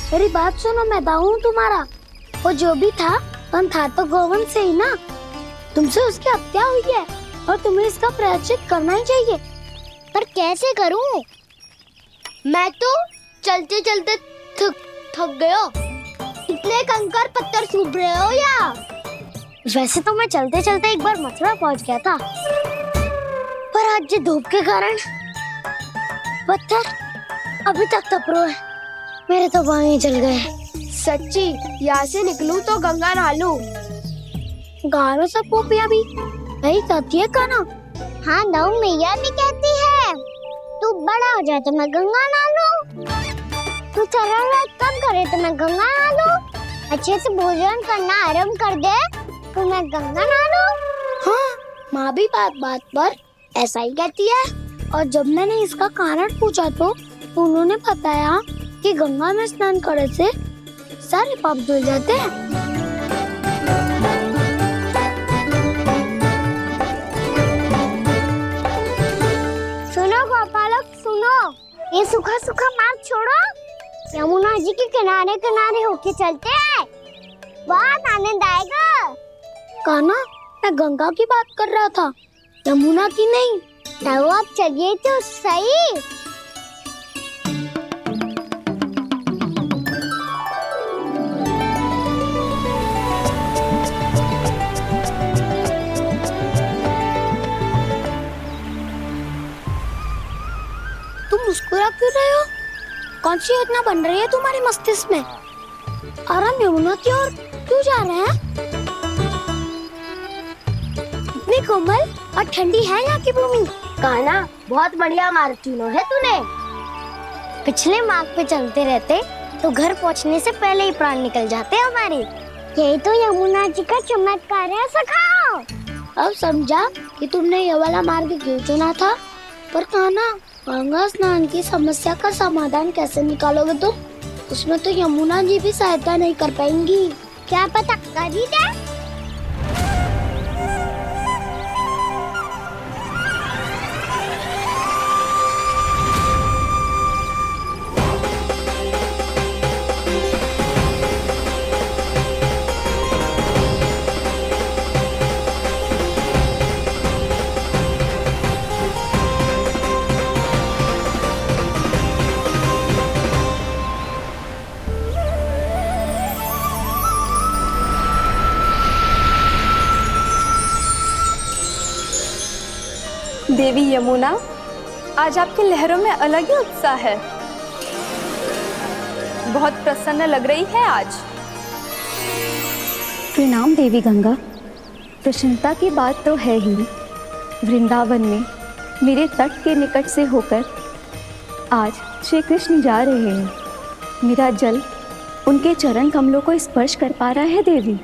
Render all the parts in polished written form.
मेरी बात सुनो, मैं दाऊ हूँ तुम्हारा। वो जो भी था तो गोवन से ही ना। तुमसे उसकी हत्या हुई है और तुम्हें इसका प्रायश्चित करना ही चाहिए। पर कैसे करूं? मैं तो चलते चलते थक गया। इतने कंकर पत्थर सूख रहे हो या? वैसे तो मैं चलते चलते एक बार मथुरा पहुंच गया था, पर आज ये धूप के कारण पत्थर अभी तक तप रहे हैं। मेरे तो पाँव ही जल गए। सच्ची, यहाँ से निकलूं तो गंगा नहा लूं। गाँव में सब पोपिया भी यही कहती है काना। हाँ, दाऊ मैया भी कहती है तू बड़ा हो जाए तो मैं गंगा नहा लूं, तू चरण कम करे तो मैं गंगा नहा लूं, अच्छे से भोजन करना आरंभ कर दे तो मैं गंगा नहा लूं। हाँ, माँ भी बात बात पर ऐसा ही कहती है। और जब मैंने इसका कारण पूछा तो उन्होंने बताया कि गंगा में स्नान करने से सारे पाप धुल जाते हैं। सुनो गोपालक, सुनो, ये सूखा सूखा मार्ग छोड़ो, यमुना जी के किनारे किनारे होके चलते हैं, बहुत आनंद आएगा। काना, मैं गंगा की बात कर रहा था, यमुना की नहीं। तो आप चलिए तो सही। तुम मुस्कुरा क्यों रहे हो? कौन सी योजना बन रही है तुम्हारे मस्तिष्क में? और हम यमुना की ओर क्यों जा रहे हैं? इतनी कोमल और ठंडी है यहाँ की भूमि। कान्हा, बहुत बढ़िया मार्ग चुना है तूने। पिछले मार्ग पे चलते रहते तो घर पहुँचने से पहले ही प्राण निकल जाते हमारे। यही तो यमुना जी का चमत्कार है सखाओ। अब समझा कि तुमने ये वाला मार्ग क्यों चुना था। पर कान्हा, गंगा स्नान की समस्या का समाधान कैसे निकालोगे तुम? उसमें तो यमुना जी भी सहायता नहीं कर पाएंगी। क्या पता कर ही दे। देवी यमुना, आज आपकी लहरों में अलग ही उत्साह है। बहुत प्रसन्न लग रही है आज। प्रणाम देवी गंगा। प्रसन्नता की बात तो है ही। वृंदावन में मेरे तट के निकट से होकर आज श्री कृष्ण जा रहे हैं। मेरा जल उनके चरण कमलों को स्पर्श कर पा रहा है देवी।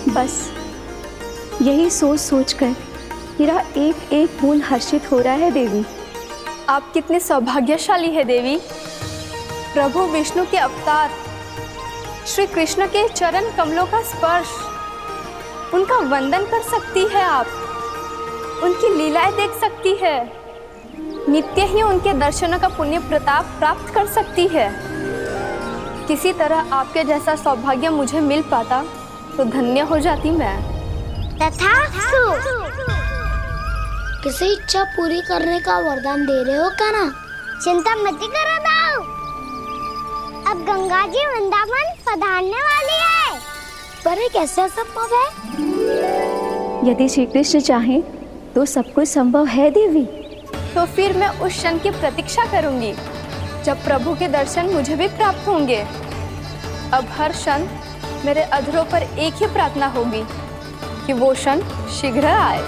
बस यही सोच सोचकर मेरा एक एक फूल हर्षित हो रहा है देवी। आप कितने सौभाग्यशाली है देवी। प्रभु विष्णु के अवतार श्री कृष्ण के चरण कमलों का स्पर्श, उनका वंदन कर सकती है आप, उनकी लीलाएं देख सकती है, नित्य ही उनके दर्शनों का पुण्य प्रताप प्राप्त कर सकती है। किसी तरह आपके जैसा सौभाग्य मुझे मिल पाता तो धन्य हो जाती मैं। तथास्तु। किसी इच्छा पूरी करने का वरदान दे रहे हो कान्हा? चिंता मत करो दाऊ, अब गंगा जी वृंदावन पधारने वाली है। पर ये कैसे संभव है? यदि श्री कृष्ण चाहें तो सब कुछ संभव है देवी। तो फिर मैं उस क्षण की प्रतीक्षा करूंगी जब प्रभु के दर्शन मुझे भी प्राप्त होंगे। अब हर क्षण मेरे अधरों पर एक ही प्रार्थना होगी कि वो क्षण शीघ्र आए।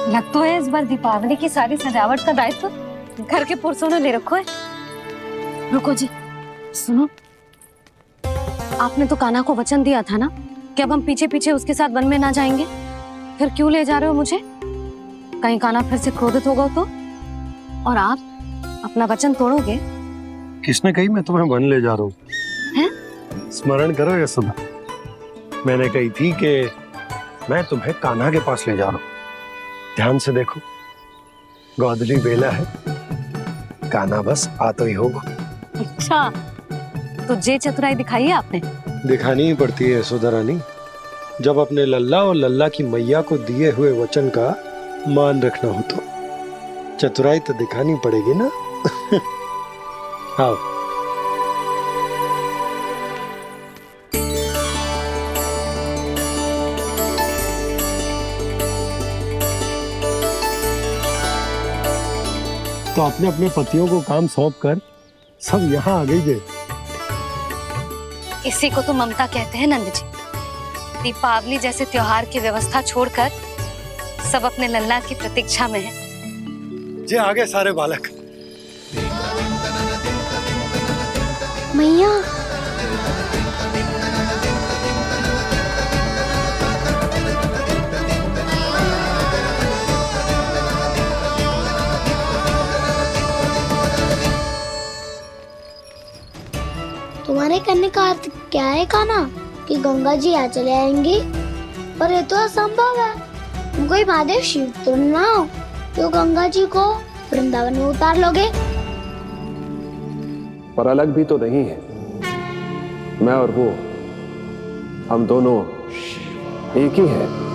लगता है इस बार दीपावली की सारी सजावट का दायित्व घर के पुरुषों ने ले रखा है। रुको जी, सुनो, आपने तो कान्हा को वचन दिया था ना कि अब हम पीछे पीछे उसके साथ वन में ना जाएंगे। फिर क्यों ले जा रहे हो मुझे? कहीं कान्हा फिर से क्रोधित होगा तो? और आप अपना वचन तोड़ोगे? किसने कही मैं तुम्हें वन ले जा रहा हूँ? स्मरण करो यशोदा, मैंने कही थी कि मैं तुम्हें कान्हा के पास ले जा रहा हूँ। ध्यान से देखो, गोदली बेला है, कान्हा बस आ तो ही होगा। अच्छा, तो जे चतुराई दिखाई है आपने? दिखानी ही पड़ती है यशोदा रानी, जब अपने लल्ला और लल्ला की मैया को दिए हुए वचन का मान रखना हो तो चतुराई तो दिखानी पड़ेगी ना। आओ। तो अपने अपने पतियों को काम सौंप कर सब यहाँ आ गई थे। इसी को तो ममता कहते हैं नंद जी। दीपावली जैसे त्योहार की व्यवस्था छोड़कर सब अपने लल्ला की प्रतीक्षा में हैं। जे आगे सारे बालक। मैया, तुम्हारे करने का अर्थ क्या है कान्हा? कि गंगा जी आ चले आएंगी? पर ये तो असंभव है। तुम कोई महादेव शिव तो ना हो तो गंगा जी को वृंदावन में उतार लोगे? पर अलग भी तो नहीं है। मैं और वो, हम दोनों एक ही हैं।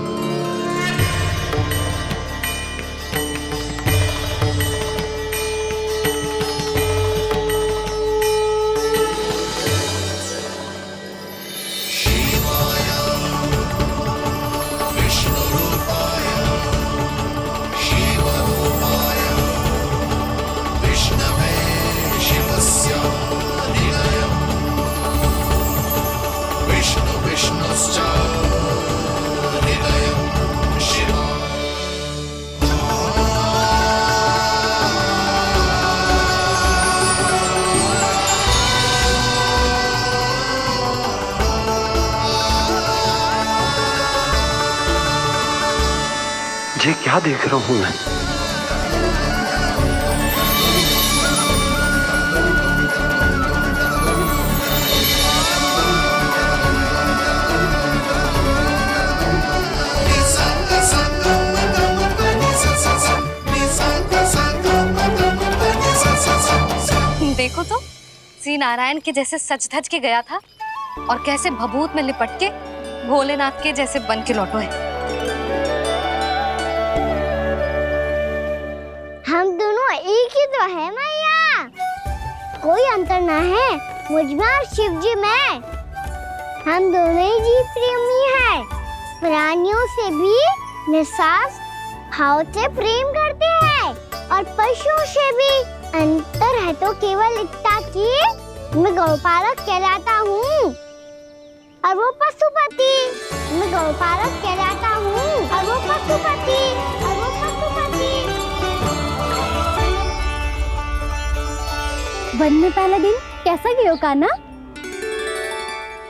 ये क्या देख रहा हूँ मैं? देखो तो, श्री नारायण के जैसे सच धज के गया था और कैसे भभूत में लिपट के भोलेनाथ के जैसे बन के लौटो है। हम दोनों एक ही तो है मैया, कोई अंतर ना है मुझ में और शिव जी में। हम दोनों ही जीव प्रेमी हैं, प्राणियों से भी निस्वार्थ भाव से प्रेम करते हैं और पशुओं से भी। अंतर है तो केवल इतना कि मैं गौपालक कहलाता हूँ और वो पशुपति। मैं गौपालक कहलाता हूँ और वो पशुपति। वन में पहला दिन कैसा गया कान्हा?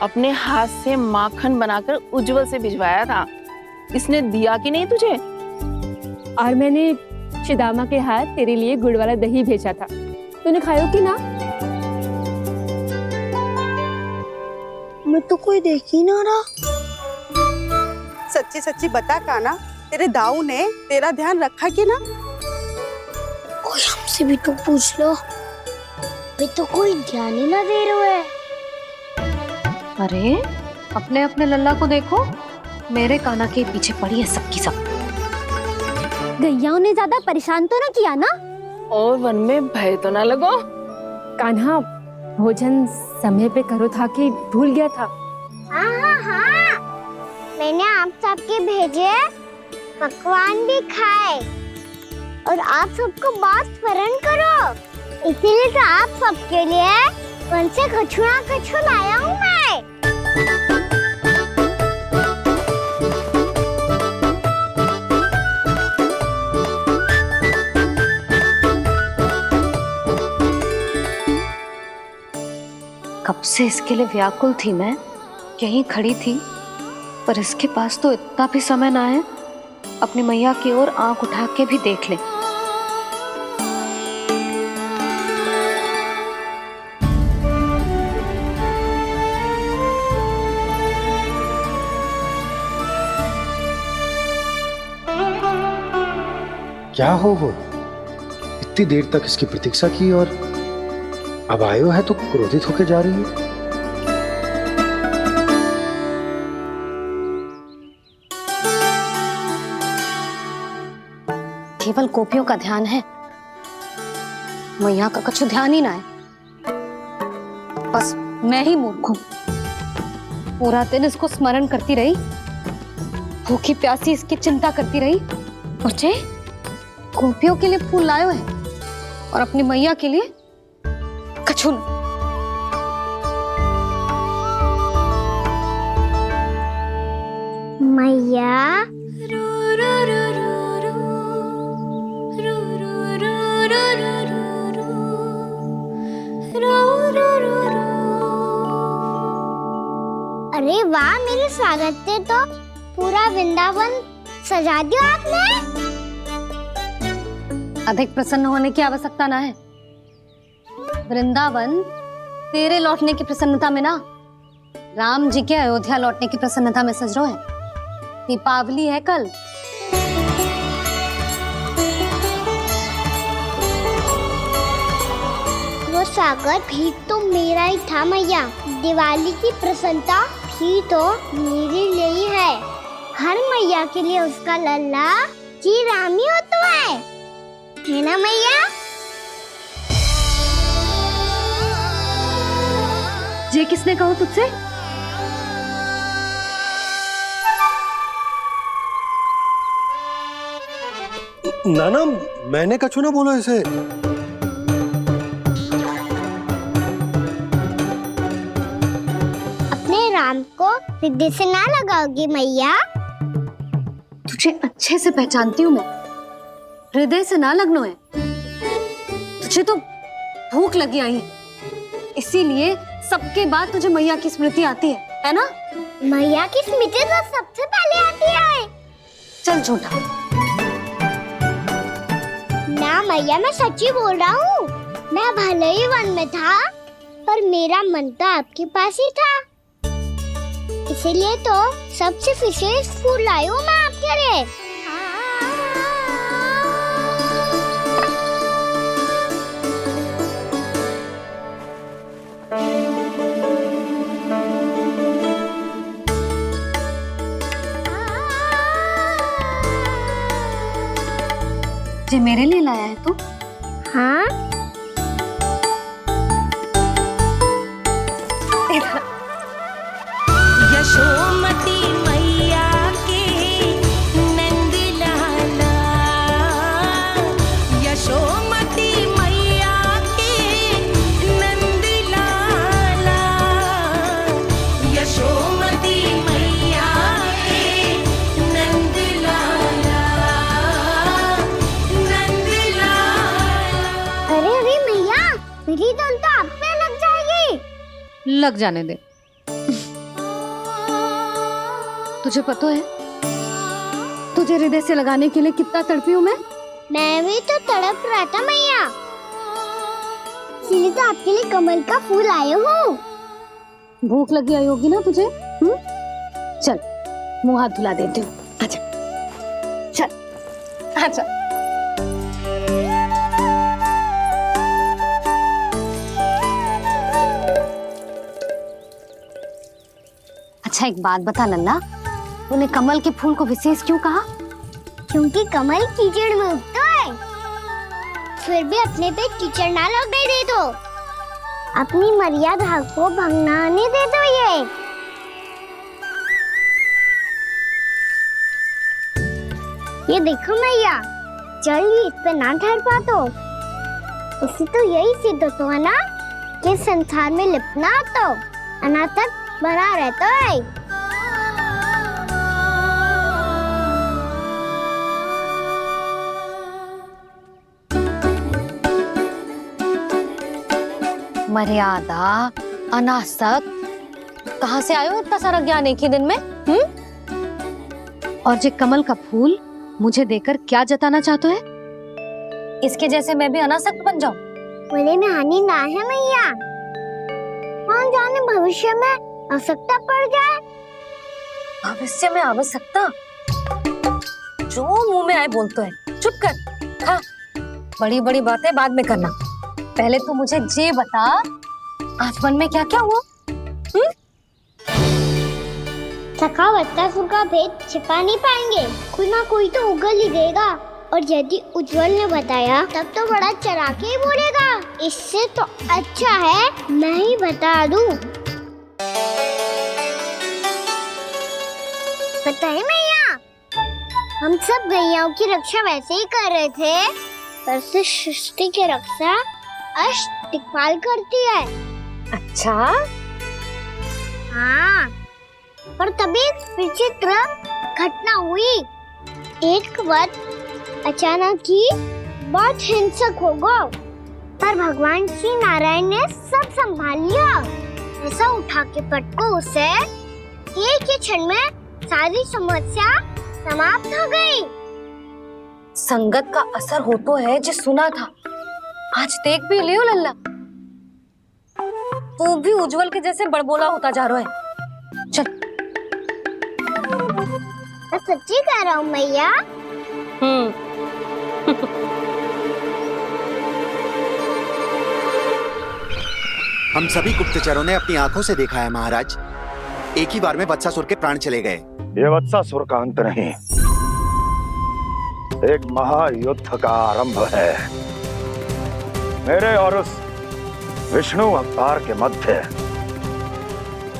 अपने हाथ से माखन बनाकर उज्जवल से भिजवाया था। इसने दिया कि नहीं तुझे? और मैंने शिदामा के हाथ तेरे लिए गुड़ वाला दही भेजा था, तूने खायो कि ना? मैं तो कोई देख ही ना रहा। सच्ची सच्ची बता कान्हा, तेरे दाऊ ने तेरा ध्यान रखा कि ना? कोई हमसे भी तो पूछ लो, वे तो कोई ध्यान ही ना दे रहे है। अरे अपने अपने लल्ला को देखो, मेरे कान्हा के पीछे पड़ी है सबकी सब। गैयाओं ने ज्यादा परेशान तो ना किया ना? और वन में भय तो ना लगो? कान्हा भोजन समय पे करो था कि भूल गया था? हाँ, मैंने आप सबके भेजे पकवान भी खाए और आप सबको बात स्मरण करो, इसीलिए तो आप सबके लिए वन से कछुआ कछु लाया हूँ मैं। कब से इसके लिए व्याकुल थी मैं, यहीं खड़ी थी, पर इसके पास तो इतना भी समय ना है अपनी मैया की ओर आंख उठा के भी देख ले। क्या हो वो? इतनी देर तक इसकी प्रतीक्षा की और अब आयो है तो क्रोधित होकर जा रही है। केवल गोपियों का ध्यान है, मैया का कुछ ध्यान ही ना है। बस मैं ही मूर्ख हूं, पूरा दिन इसको स्मरण करती रही, भूखी प्यासी इसकी चिंता करती रही, और जे गोपियों के लिए फूल लायो है और अपनी मैया के लिए कछु न। मैया अरे वाह, मेरे स्वागत से तो पूरा वृंदावन सजा दिया आपने। अधिक प्रसन्न होने की आवश्यकता ना है। वृंदावन तेरे लौटने की प्रसन्नता में ना, राम जी के अयोध्या लौटने की प्रसन्नता में सज रहे हैं। दीपावली है कल। वो स्वागत भी तो मेरा ही था मैया। दिवाली की प्रसन्नता भी तो मेरे लिए ही है। हर मैया के लिए उसका लल्ला जी राम ही होता है ना मैया? ये किसने कहा तुझसे? नाना, मैंने कछु ना बोला इसे। अपने राम को हृदय से ना लगाओगी मैया? तुझे अच्छे से पहचानती हूँ मैं, हृदय से ना लगनो है। तुझे तो भूख लगी आई है, इसीलिए सबके बाद तुझे मैया की स्मृति आती है ना? मैया की स्मृति तो सबसे पहले आती है। चल झूठा। ना मैया, मैं सच्ची बोल रहा हूँ। मैं भले ही वन में था, पर मेरा मन तो आपके पास ही था। इसीलिए तो सबसे विशेष फूल लाई हूँ मैं आपके लिए। ये मेरे लिए लाया है तू? हाँ, यशोमती मैया के नंद लाला, यशोमती मैया के नंद लाला, यशोमती मैया के नंद लाला, नंद लाला। अरे अरे मैया, मेरी धुन तो आप पे लग जाएगी। लग जाने दे। तुझे पता है तुझे हृदय से लगाने के लिए कितना तड़पी हूँ मैं? मैं भी तो तड़प रहा था मैया, इसीलिए तो आपके लिए कमल का फूल आए हूँ। भूख लगी आई होगी ना तुझे? चल मुंह हाथ धुला देती हूँ। आजा, चल आजा। अच्छा एक बात बता लल्ला, तूने कमल के फूल को विशेष क्यों कहा? क्योंकि कमल कीचड़ में उगता है, फिर भी अपने पे कीचड़ ना लगने दे दो। अपनी मर्यादा को भंग ना आने दे दो। ये देखो मैया, जल ही इस पे ना ठहर पा तो इसी तो यही सिद्ध होता है ना कि संसार में लिपना तो अनाथक बना रहता है। मर्यादा, अनासक, कहाँ से आयो इतना सारा ज्ञान एक ही दिन में? और ये कमल का फूल मुझे देकर क्या जताना चाहते है? इसके जैसे मैं भी अनासक्त बन जाऊं? बोले में हानि ना है मैया, कौन जाने भविष्य में आवश्यकता पड़ जाए। भविष्य में आवश्यकता? जो मुंह में आए बोलते हैं, चुप कर। हाँ, बड़ी बड़ी बातें बाद में करना, पहले तू मुझे ये बता आज मन में क्या क्या हुआ? सखा बत्तासुर का भेद छिपा नहीं पाएंगे, कोई ना कोई तो उगल ही देगा। और यदि उज्जवल ने बताया तब तो बड़ा चला के ही बोलेगा। इससे तो अच्छा है मैं ही बता दूं। पता है मैया, हम सब गैयाओं की रक्षा वैसे ही कर रहे थे, पर से सृष्टि की रक्षा अष्टदिक्पाल करती है। अच्छा, हाँ, पर तभी विचित्र घटना हुई। एक वक्त अचानक ही बहुत हिंसक हो गया, पर भगवान श्री नारायण ने सब संभाल लिया। ऐसा उठा के पटको उसे, एक ही क्षण में सारी समस्या समाप्त हो गई। संगत का असर हो तो है जो सुना था, आज देख भी लियो लल्ला, तू भी उज्जवल के जैसे बड़बोला होता जा रहा है। चल। मैं सच्ची कह रहा हूँ मैया। हम सभी गुप्तचरों ने अपनी आंखों से देखा है महाराज, एक ही बार में वत्सासुर के प्राण चले गए। ये वत्सासुर का अंत नहीं, एक महायुद्ध का आरंभ है। मेरे और उस विष्णु अवतार के मध्य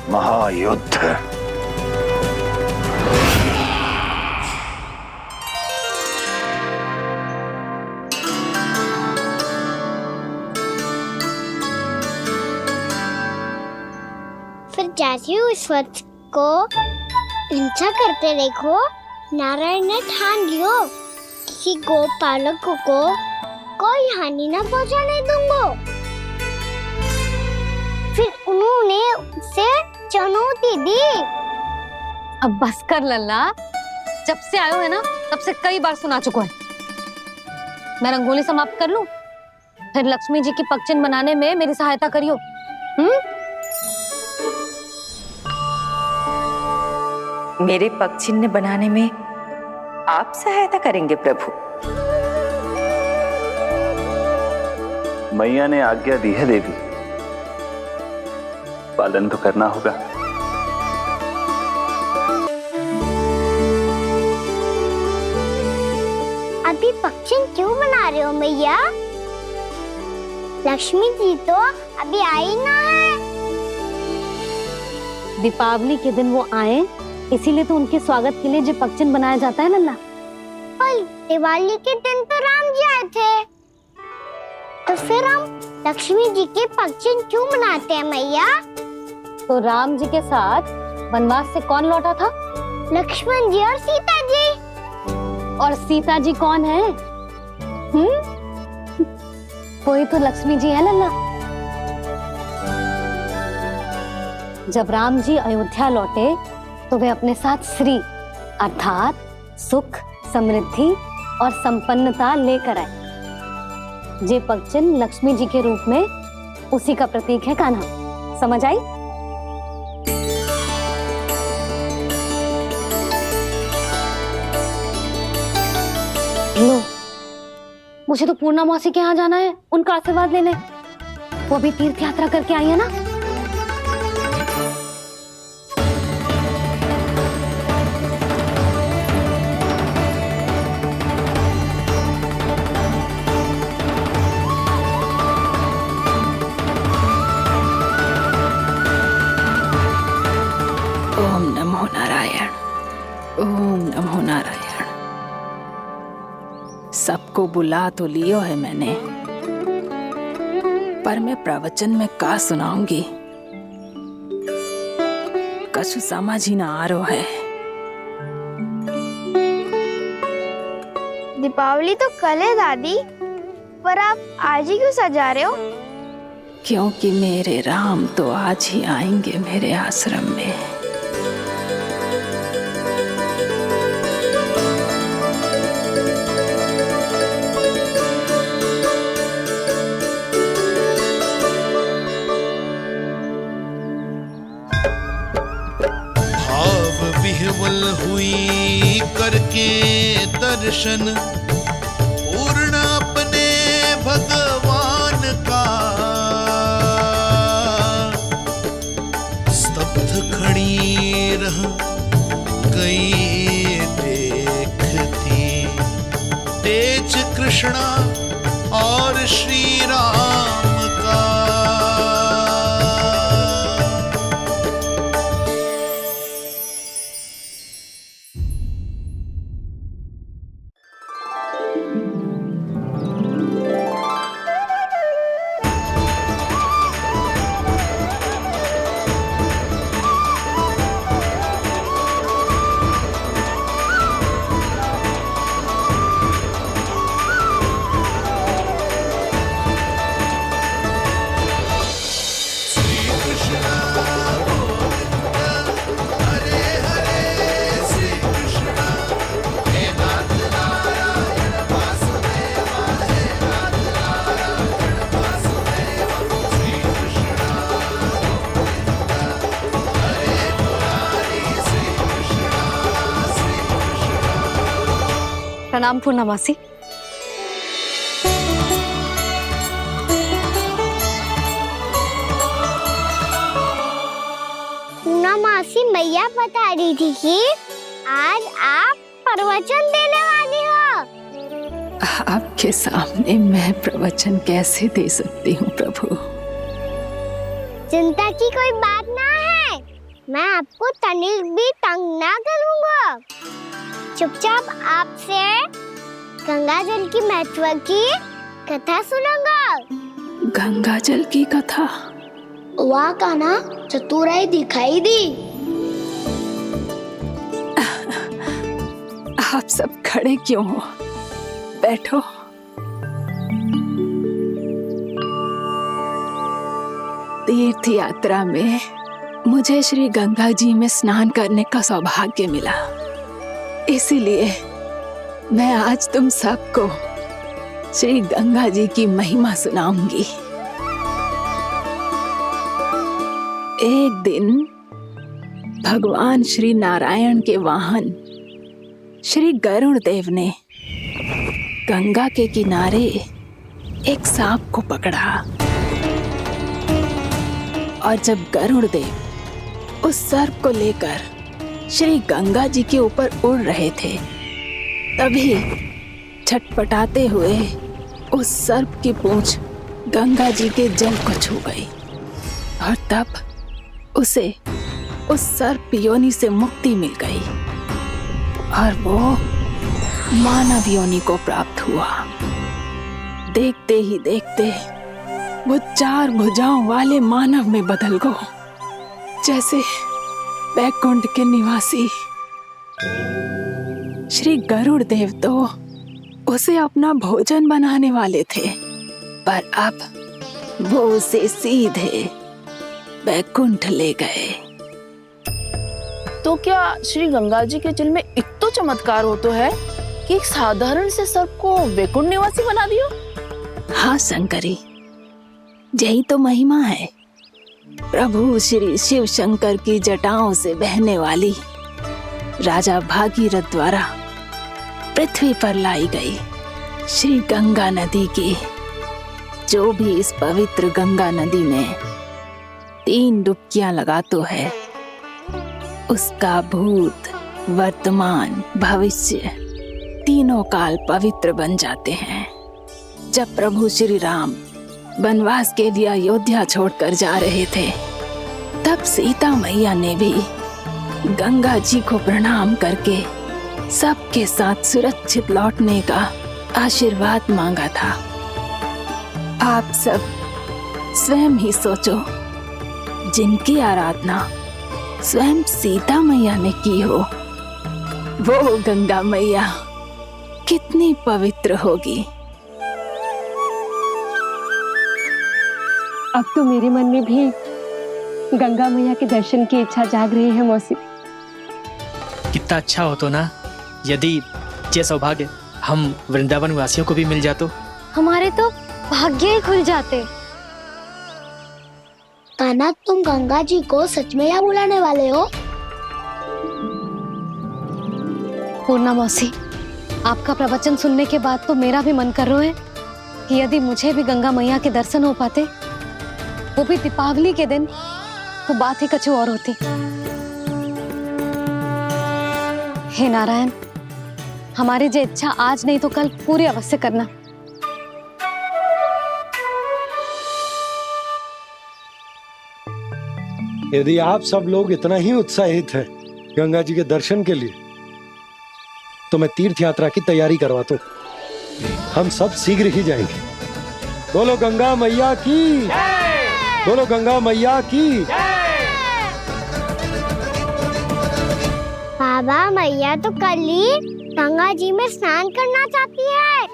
महायुद्ध। फिर जैसे ही उस वक्त को हिंसा करते देखो, नारायण ने ठान लियो किसी गोपालक को कोई हानि न पहुंचाने दूंगा। फिर उन्होंने उसे चुनौती दी। अब बस कर लल्ला, जब से आयो है ना तब से कई बार सुना चुका है। मैं रंगोली समाप्त कर लूं, फिर लक्ष्मी जी की पगचिन बनाने में मेरी सहायता करियो। मेरे पगचिन्ह बनाने में आप सहायता करेंगे प्रभु? मैया ने आज्ञा दी है देवी, पालन तो करना होगा। अभी पक्षी क्यों बना रहे हो मैया? लक्ष्मी जी तो अभी आई ना है। दीपावली के दिन वो आए, इसीलिए तो उनके स्वागत के लिए जो पगचिन बनाया जाता है लल्ला। पर दिवाली के दिन तो राम जी आए थे, तो फिर हम लक्ष्मी जी के पगचिन क्यों बनाते हैं मैया? तो राम जी के साथ वनवास से कौन लौटा था? लक्ष्मण जी और सीता जी। और सीता जी कौन है? कोई तो लक्ष्मी जी है लल्ला। जब राम जी अयोध्या लौटे तो वे अपने साथ श्री अर्थात सुख, समृद्धि और संपन्नता लेकर आए। जे पगचिन लक्ष्मी जी के रूप में उसी का प्रतीक है कान्हा। समझ आई? लो, मुझे तो पूर्णा मौसी के यहाँ जाना है, उनका आशीर्वाद लेने। वो भी तीर्थ यात्रा करके आई है ना। ओम नमो नारायण, ओम नमो नारायण। सबको बुला तो लियो है मैंने, पर मैं प्रवचन में का सुनाऊंगी, कछु समझ ही ना आ रहा है। दीपावली तो कल है दादी, पर आप आज ही क्यों सजा रहे हो? क्योंकि मेरे राम तो आज ही आएंगे मेरे आश्रम में। भाव विह्वल हुई करके दर्शन पूर्ण अपने भगवान का, स्तब्ध खड़ी रह गई देखती तेज कृष्णा और श्री राम का। प्रणाम पूर्णमासी। पूर्णमासी मैया बता रही थी कि आज आप प्रवचन देने वाली हो। आपके सामने मैं प्रवचन कैसे दे सकती हूँ प्रभु? चिंता की कोई बात ना है, मैं आपको तनिक भी तंग ना करूँगा। चुपचाप आपसे गंगा जल की महत्व की कथा सुनूंगा। गंगा जल की कथा? वाह कान्हा, चतुराई दिखाई दी। आप सब खड़े क्यों हो? बैठो। तीर्थ यात्रा में मुझे श्री गंगा जी में स्नान करने का सौभाग्य मिला, इसीलिए मैं आज तुम सबको श्री गंगा जी की महिमा सुनाऊंगी। एक दिन भगवान श्री नारायण के वाहन श्री गरुड़ देव ने गंगा के किनारे एक सांप को पकड़ा, और जब गरुड़ देव उस सर्प को लेकर श्री गंगा जी के ऊपर उड़ रहे थे, तभी छटपटाते हुए उस सर्प की पूंछ गंगा जी के जल को छू गई, और तब उसे उस सर्प योनि से मुक्ति मिल गई और वो मानव योनि को प्राप्त हुआ। देखते ही देखते वो 4 भुजाओं वाले मानव में बदल गो, जैसे वैकुंठ के निवासी। श्री गरुड़ देव तो उसे अपना भोजन बनाने वाले थे, पर अब वो उसे सीधे वैकुंठ ले गए। तो क्या श्री गंगा जी के जल में इतना चमत्कार हो तो है कि एक साधारण से सर्प को वैकुंठ निवासी बना दियो? हाँ शंकरी, यही तो महिमा है। प्रभु श्री शिव शंकर की जटाओं से बहने वाली राजा भागीरथ द्वारा पृथ्वी पर लाई गई श्री गंगा नदी की, जो भी इस पवित्र गंगा नदी में 3 डुबकियां लगातो है, उसका भूत, वर्तमान, भविष्य तीनों काल पवित्र बन जाते हैं। जब प्रभु श्री राम वनवास के लिए अयोध्या छोड़कर जा रहे थे, तब सीता मैया ने भी गंगा जी को प्रणाम करके सबके साथ सुरक्षित लौटने का आशीर्वाद मांगा था। आप सब स्वयं ही सोचो, जिनकी आराधना स्वयं सीता मैया ने की हो, वो गंगा मैया कितनी पवित्र होगी। अब तो मेरे मन में भी गंगा मैया के दर्शन की इच्छा जाग रही है मौसी। कितना अच्छा हो तो ना यदि ये सौभाग्य हम वृंदावन वासियों को भी मिल जातो। हमारे तो भाग्य ही खुल जाते। कान्हा, तुम गंगा जी को सच में यहाँ बुलाने वाले हो? पूर्णा मौसी, आपका प्रवचन सुनने के बाद तो मेरा भी मन कर रहा है कि यदि मुझे भी गंगा मैया के दर्शन हो पाते, वो भी दीपावली के दिन, तो बात ही कुछ और होती। हे नारायण, हमारी जो इच्छा आज नहीं तो कल पूरी अवश्य करना। यदि आप सब लोग इतना ही उत्साहित हैं गंगा जी के दर्शन के लिए, तो मैं तीर्थ यात्रा की तैयारी करवाता हूँ। हम सब शीघ्र ही जाएंगे। बोलो गंगा मैया की, बोलो गंगा मैया की। बाबा, मैया तो कल ही गंगा जी में स्नान करना चाहती है,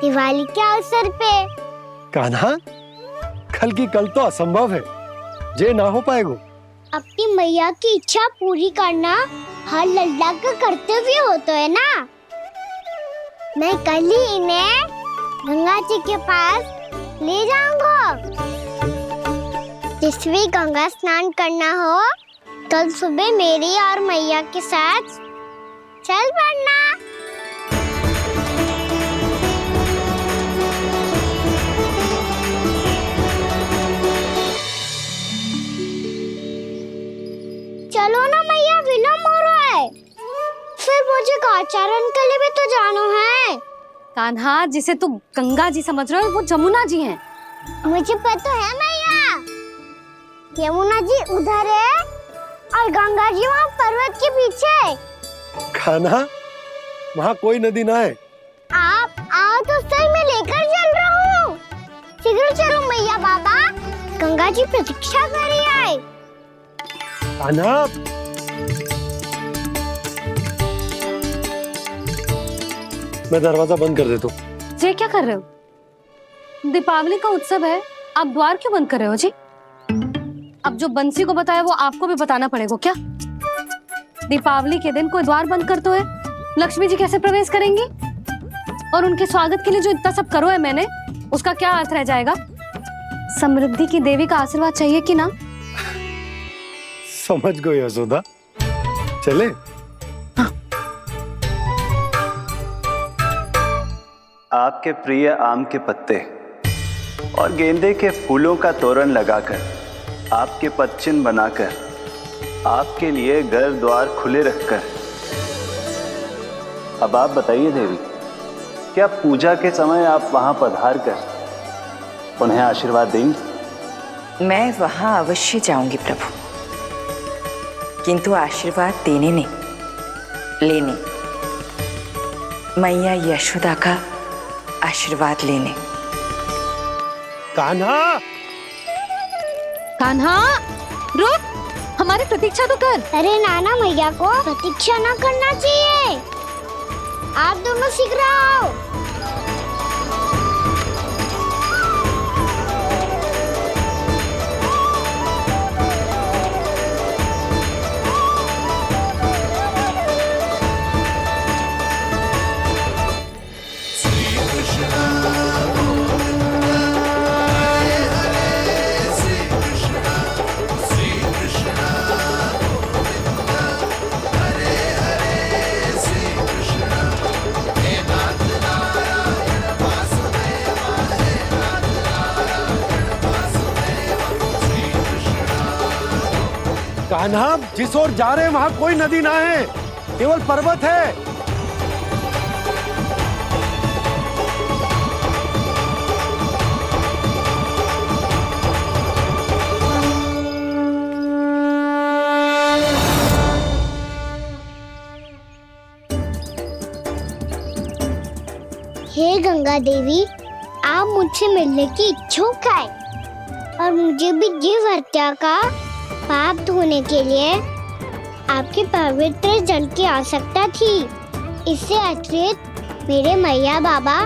दिवाली के अवसर पे। कान्हा, कल की कल तो असंभव है, जे ना हो पाएगा। अपनी मैया की इच्छा पूरी करना हर लल्ला का कर्तव्य होता है ना। मैं कल ही इन्हें गंगा जी के पास ले जाऊंगा। जिस भी गंगा स्नान करना हो, कल सुबह मेरी और मैया के साथ चल पड़ना। चलो ना मैया, विलम्ब हो रहा है। फिर मुझे काचारण के लिए भी तो जाना है। कान्हा, जिसे तू गंगा जी समझ रहे हो, वो जमुना जी हैं। मुझे पता है मैया, यमुना जी उधर है और गंगा जी वहाँ पर्वत के पीछे। कान्हा, वहाँ कोई नदी ना है। आप आओ तो सही, मैं लेकर चल रहा हूँ। शीघ्र चलो मैया। बाबा, गंगा जी प्रतीक्षा कर रही है। कान्हा, मैं दरवाजा बंद कर देता हूँ। जी क्या कर रहे हो? दीपावली का उत्सव है, आप द्वार क्यों बंद कर रहे हो जी? अब जो बंसी को बताया वो आपको भी बताना पड़ेगा क्या? दीपावली के दिन कोई द्वार बंद कर तो है, लक्ष्मी जी कैसे प्रवेश करेंगी? और उनके स्वागत के लिए जो इतना सब करो है मैंने, उसका क्या अर्थ रह जाएगा? समृद्धि की देवी का आशीर्वाद चाहिए कि ना? समझ गई यशोदा, चले। आपके प्रिय आम के पत्ते और गेंदे के फूलों का तोरण लगाकर, आपके पदचिन्ह बनाकर, आपके लिए घर द्वार खुले रखकर, अब आप बताइए देवी, क्या पूजा के समय आप वहां पधार कर उन्हें आशीर्वाद देंगी? मैं वहां अवश्य जाऊंगी प्रभु, किंतु आशीर्वाद देने नहीं, लेने, मैया यशोदा का आशीर्वाद लेने। कान्हा, कान्हा, रुक, हमारी प्रतीक्षा तो कर। अरे नाना, मैया को प्रतीक्षा ना करना चाहिए। आप दोनों शीघ्र आओ। कान्हा, जिस ओर जा रहे हैं वहां कोई नदी ना है, केवल पर्वत है। हे गंगा देवी, आप मुझसे मिलने की इच्छुक है और मुझे भी जीव हत्या का पाप धोने के लिए आपके पवित्र जल की आवश्यकता थी। इससे अतिरिक्त मेरे मैया बाबा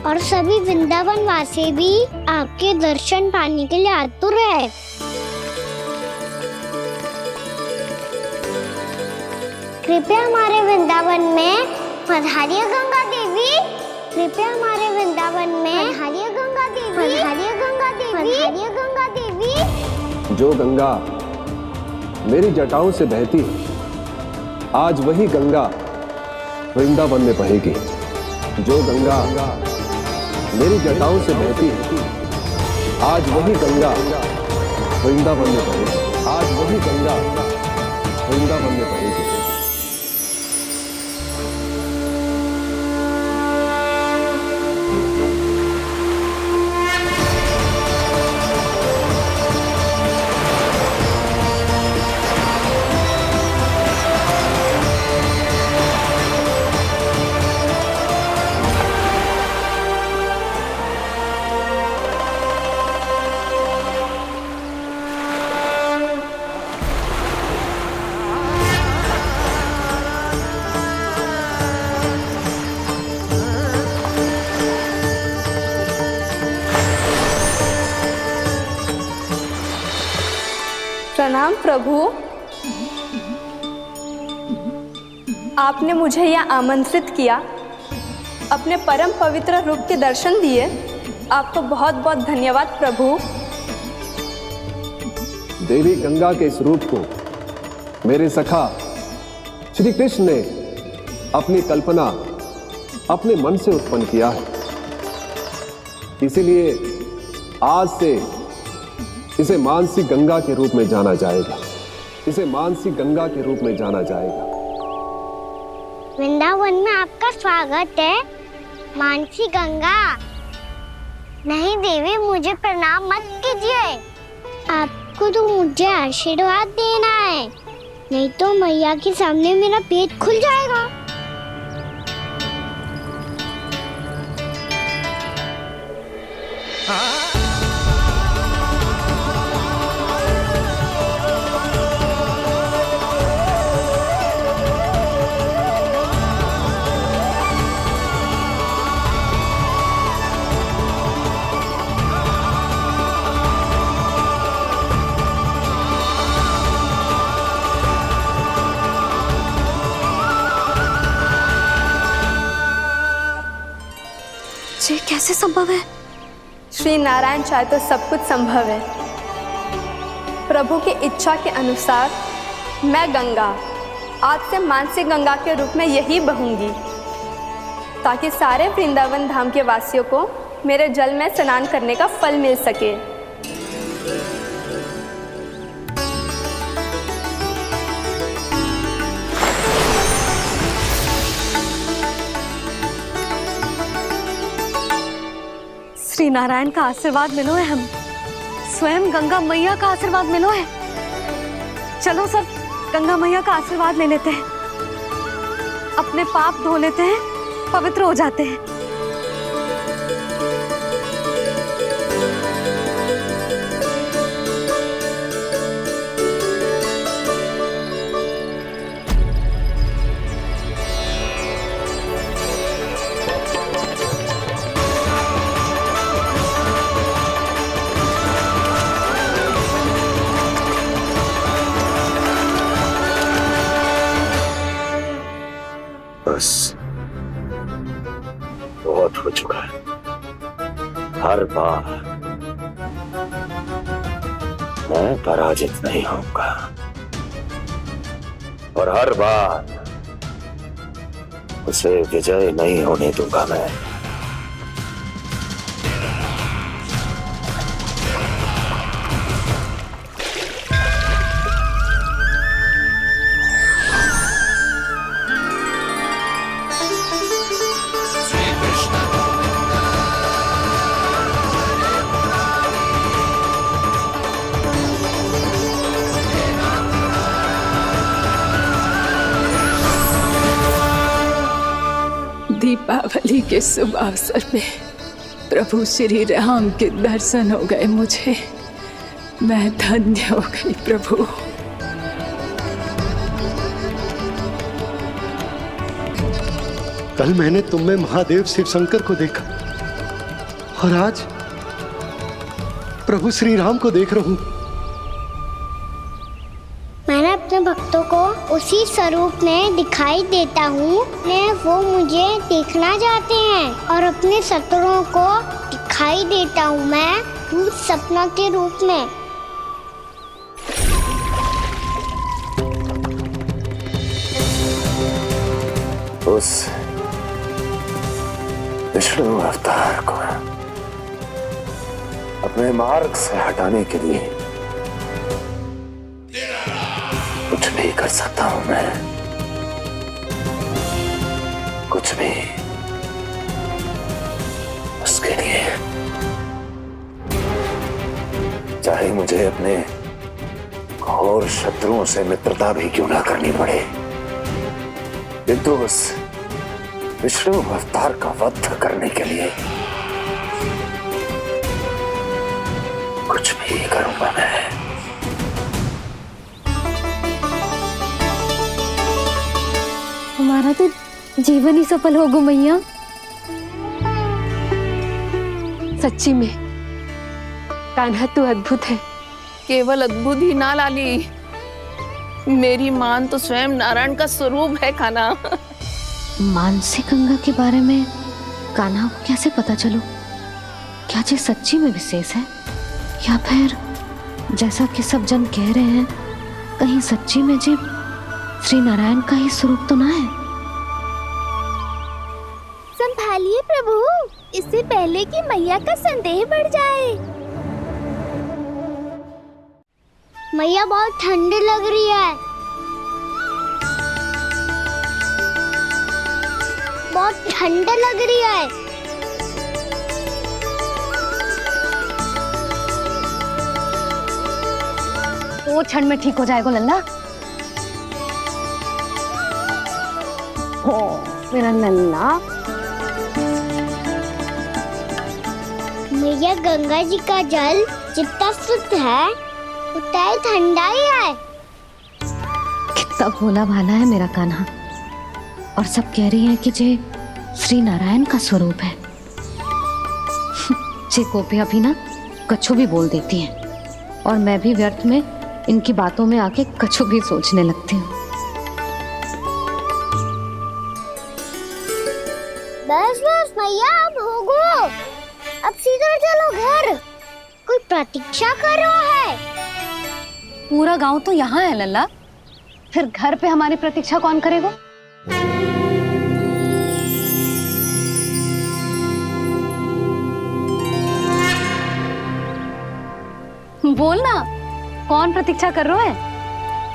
और सभी वृंदावन वासी भी आपके दर्शन पाने के लिए आतुर है। कृपया हमारे वृंदावन में पधारिए गंगा देवी। कृपया हमारे वृंदावन में पधारिए गंगा देवी। पधारिए गंगा देवी। पधारिए गंगा देवी। जो गंगा मेरी जटाओं से बहती है, आज वही गंगा वृंदावन में बहेगी। जो गंगा मेरी जटाओं से बहती है, आज वही गंगा वृंदावन में बहेगी। आज वही गंगा वृंदावन में बहेगी। प्रणाम प्रभु। आपने मुझे यह आमंत्रित किया, अपने परम पवित्र रूप के दर्शन दिए। आपको बहुत बहुत धन्यवाद प्रभु। देवी गंगा के इस रूप को मेरे सखा श्री कृष्ण ने अपनी कल्पना अपने मन से उत्पन्न किया है। इसीलिए आज से इसे मानसी गंगा के रूप में जाना जाएगा। इसे मानसी गंगा के रूप में जाना जाएगा। वृंदावन में आपका स्वागत है मानसी गंगा। नहीं देवी, मुझे प्रणाम मत कीजिए। आपको तो मुझे आशीर्वाद देना है, नहीं तो मैया के सामने मेरा पेट खुल जाएगा। ये कैसे संभव है? श्री नारायण चाहे तो सब कुछ संभव है। प्रभु की इच्छा के अनुसार मैं गंगा आज से मानसी गंगा के रूप में यही बहूंगी, ताकि सारे वृंदावन धाम के वासियों को मेरे जल में स्नान करने का फल मिल सके। श्री नारायण का आशीर्वाद मिलो है, हम स्वयं गंगा मैया का आशीर्वाद मिलो है। चलो सब गंगा मैया का आशीर्वाद ले लेते हैं, अपने पाप धो लेते हैं, पवित्र हो जाते हैं। बस बहुत हो चुका है। हर बार मैं पराजित नहीं होऊंगा और हर बार उसे विजय नहीं होने दूंगा मैं। दीपावली के शुभ अवसर पे प्रभु श्री राम के दर्शन हो गए मुझे। मैं धन्य हो गई प्रभु। कल मैंने तुम में महादेव शिव शंकर को देखा। और आज प्रभु श्री राम को देख रहा हूं। मैंने अपने भक्तों को उसी स्वरूप में दिखाई देता हूँ वो मुझे देखना चाहते हैं, और अपने शत्रुओं को दिखाई देता हूँ मैं भूत सपना के रूप में। उस विष्णु अवतार को अपने मार्ग से हटाने के लिए कुछ भी कर सकता हूं मैं, कुछ भी। उसके लिए चाहे मुझे अपने घोर शत्रुओं से मित्रता भी क्यों ना करनी पड़े, किंतु उस विष्णु अवतार का वध करने के लिए कुछ भी करूंगा मैं। हमारा तो जीवन ही सफल होगा मैया। सच्ची में कान्हा तू अद्भुत है। केवल अद्भुत ही ना लाली, मेरी मान तो स्वयं नारायण का स्वरूप है कान्हा। मानसी गंगा के बारे में कान्हा को कैसे पता चलो? क्या ये सच्ची में विशेष है, या फिर जैसा कि सब जन कह रहे हैं कहीं सच्ची में जी श्री नारायण का ही स्वरूप तो ना है? संभालिए प्रभु, इससे पहले कि मैया का संदेह बढ़ जाए। मैया बहुत ठंडी लग रही है, बहुत ठंड लग रही है। वो ठंड में ठीक हो जाएगा लल्ला। हो मेरा लल्ला। मैया गंगा जी का जल जितना शुद्ध है उतना ही ठंडा ही है। कितना भोला भाला है मेरा कान्हा, और सब कह रही हैं कि ये श्री नारायण का स्वरूप है। ये गोपियां भी ना कछु भी बोल देती हैं, और मैं भी व्यर्थ में इनकी बातों में आके कछु भी सोचने लगती हूँ। बस बस मैया, अब होगो, अब सीधा चलो घर। कोई प्रतीक्षा कर रहा है। पूरा गांव तो यहाँ है लल्ला, फिर घर पे हमारी प्रतीक्षा कौन करेगा? बोल ना, कौन प्रतीक्षा कर रहे हैं?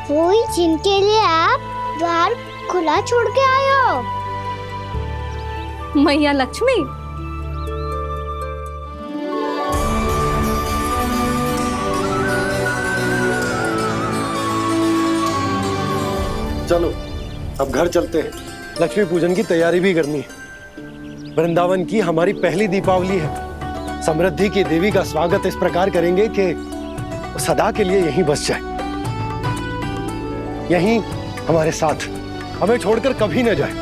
वही जिनके लिए आप द्वार खुला छोड़ के आए हो। मैया लक्ष्मी। चलो अब घर चलते हैं, लक्ष्मी पूजन की तैयारी भी करनी है। वृंदावन की हमारी पहली दीपावली है। समृद्धि की देवी का स्वागत इस प्रकार करेंगे कि वो सदा के लिए यहीं बस जाए, यहीं हमारे साथ, हमें छोड़कर कभी न जाए।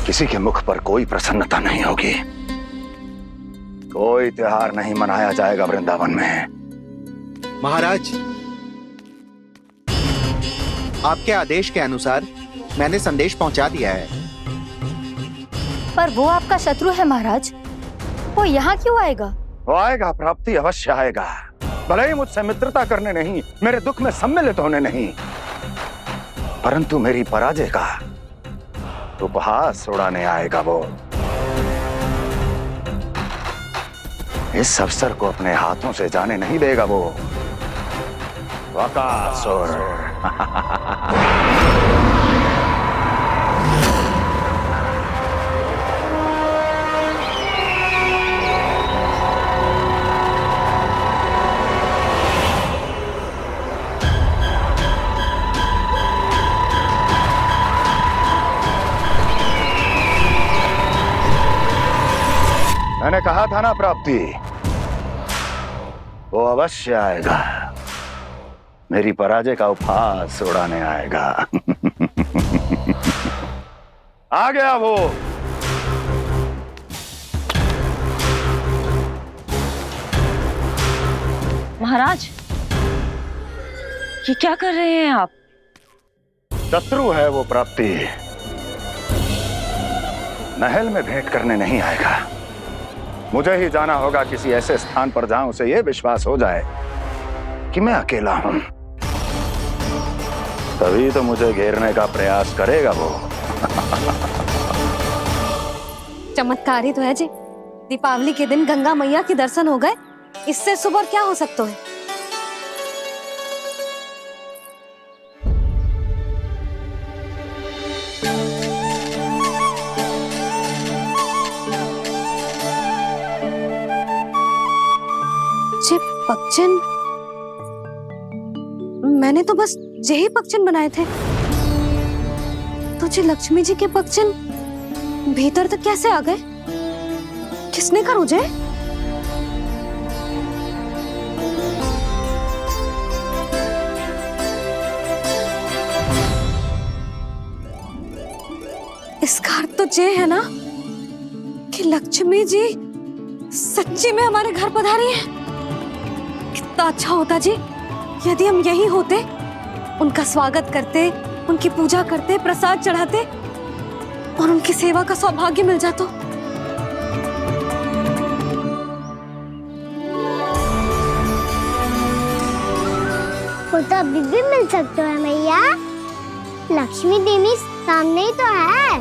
किसी के मुख पर कोई प्रसन्नता नहीं होगी, कोई त्योहार नहीं मनाया जाएगा वृंदावन में। महाराज, आपके आदेश के अनुसार मैंने संदेश पहुंचा दिया है। पर वो आपका शत्रु है महाराज, वो यहाँ क्यों आएगा? वो आएगा, प्राप्ति अवश्य आएगा। भले ही मुझसे मित्रता करने नहीं, मेरे दुख में सम्मिलित होने नहीं, परंतु मेरी पराजय का उपहास उड़ाने आएगा वो। इस अवसर को अपने हाथों से जाने नहीं देगा वो। वकासुर। मैंने कहा था ना प्राप्ति, वो अवश्य आएगा, मेरी पराजय का उपहास उड़ाने आएगा। आ गया वो। महाराज, ये क्या कर रहे हैं आप? शत्रु है वो प्राप्ति, महल में भेंट करने नहीं आएगा। मुझे ही जाना होगा किसी ऐसे स्थान पर जहां उसे यह विश्वास हो जाए कि मैं अकेला हूं, तभी तो मुझे घेरने का प्रयास करेगा वो। चमत्कार ही तो है जी, दीपावली के दिन गंगा मैया के दर्शन हो गए, इससे शुभ और क्या हो सकता है। जे पक्षन, मैंने तो बस यही पक्षन बनाए थे, तो जे लक्ष्मी जी के पक्षन भीतर तक कैसे आ गए? किसने करो जे? इसका अर्थ तो ये है ना कि लक्ष्मी जी सच्ची में हमारे घर पधारी है। कितना अच्छा होता जी यदि हम यही होते, उनका स्वागत करते, उनकी पूजा करते, प्रसाद चढ़ाते और उनकी सेवा का सौभाग्य मिल जाता। वो तो अभी भी मिल सकते हैं मैया, लक्ष्मी देवी सामने ही तो है।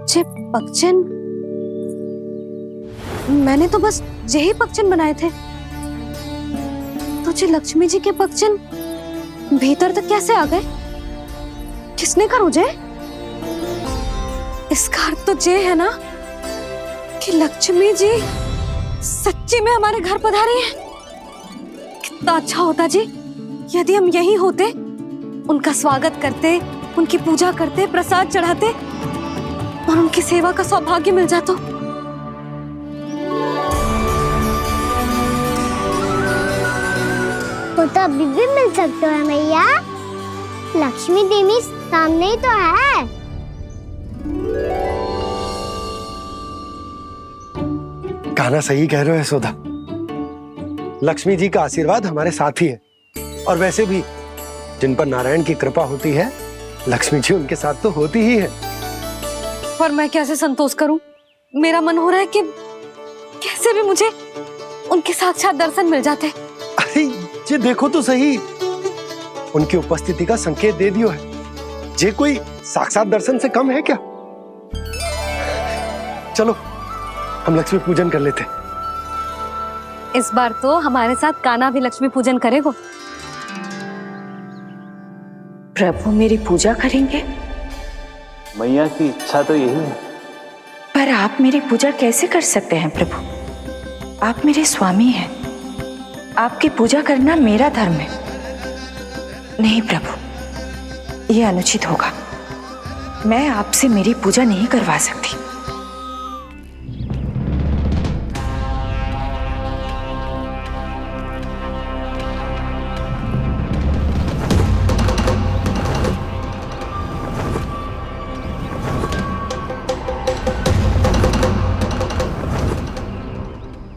जे पक्षन, मैंने तो बस यही पक्षन बनाए थे, तो जे लक्ष्मी जी के पक्षन भीतर तक कैसे आ गए? किसने करो जे? इसका अर्थ तो ये है ना कि लक्ष्मी जी सच्ची में हमारे घर पधारी है। कितना अच्छा होता जी यदि हम यही होते, उनका स्वागत करते, उनकी पूजा करते, प्रसाद चढ़ाते और उनकी सेवा का सौभाग्य मिल जाता। वो तो अभी भी मिल सकते हैं मैया, लक्ष्मी देवी सामने ही तो है। कान्हा सही कह रहे हो यशोदा, लक्ष्मी जी का आशीर्वाद हमारे साथ ही है, और वैसे भी जिन पर नारायण की कृपा होती है, लक्ष्मी जी उनके साथ तो होती ही है। पर मैं कैसे संतोष करूं? मेरा मन हो रहा है कि कैसे भी मुझे उनके साक्षात दर्शन मिल जाते। अरे ये देखो तो सही, उनकी उपस्थिति का संकेत दे दियो है। ये कोई साक्षात दर्शन से कम है क्या? चलो हम लक्ष्मी पूजन कर लेते। इस बार तो हमारे साथ कान्हा भी लक्ष्मी पूजन करेगा। प्रभु मेरी पूजा करेंगे? मैया की इच्छा तो यही है। पर आप मेरी पूजा कैसे कर सकते हैं प्रभु? आप मेरे स्वामी हैं, आपकी पूजा करना मेरा धर्म है। नहीं प्रभु, यह अनुचित होगा। मैं आपसे मेरी पूजा नहीं करवा सकती।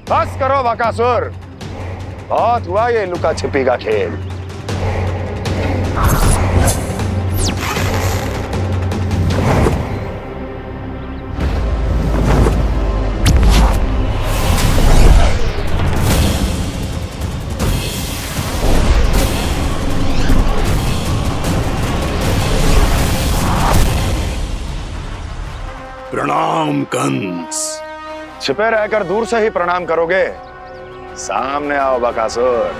बस करो बकासुर, बहुत हुआ ये लुका छिपी का खेल। प्रणाम कंस। छिपे रहकर दूर से ही प्रणाम करोगे? सामने आओ बकासुर।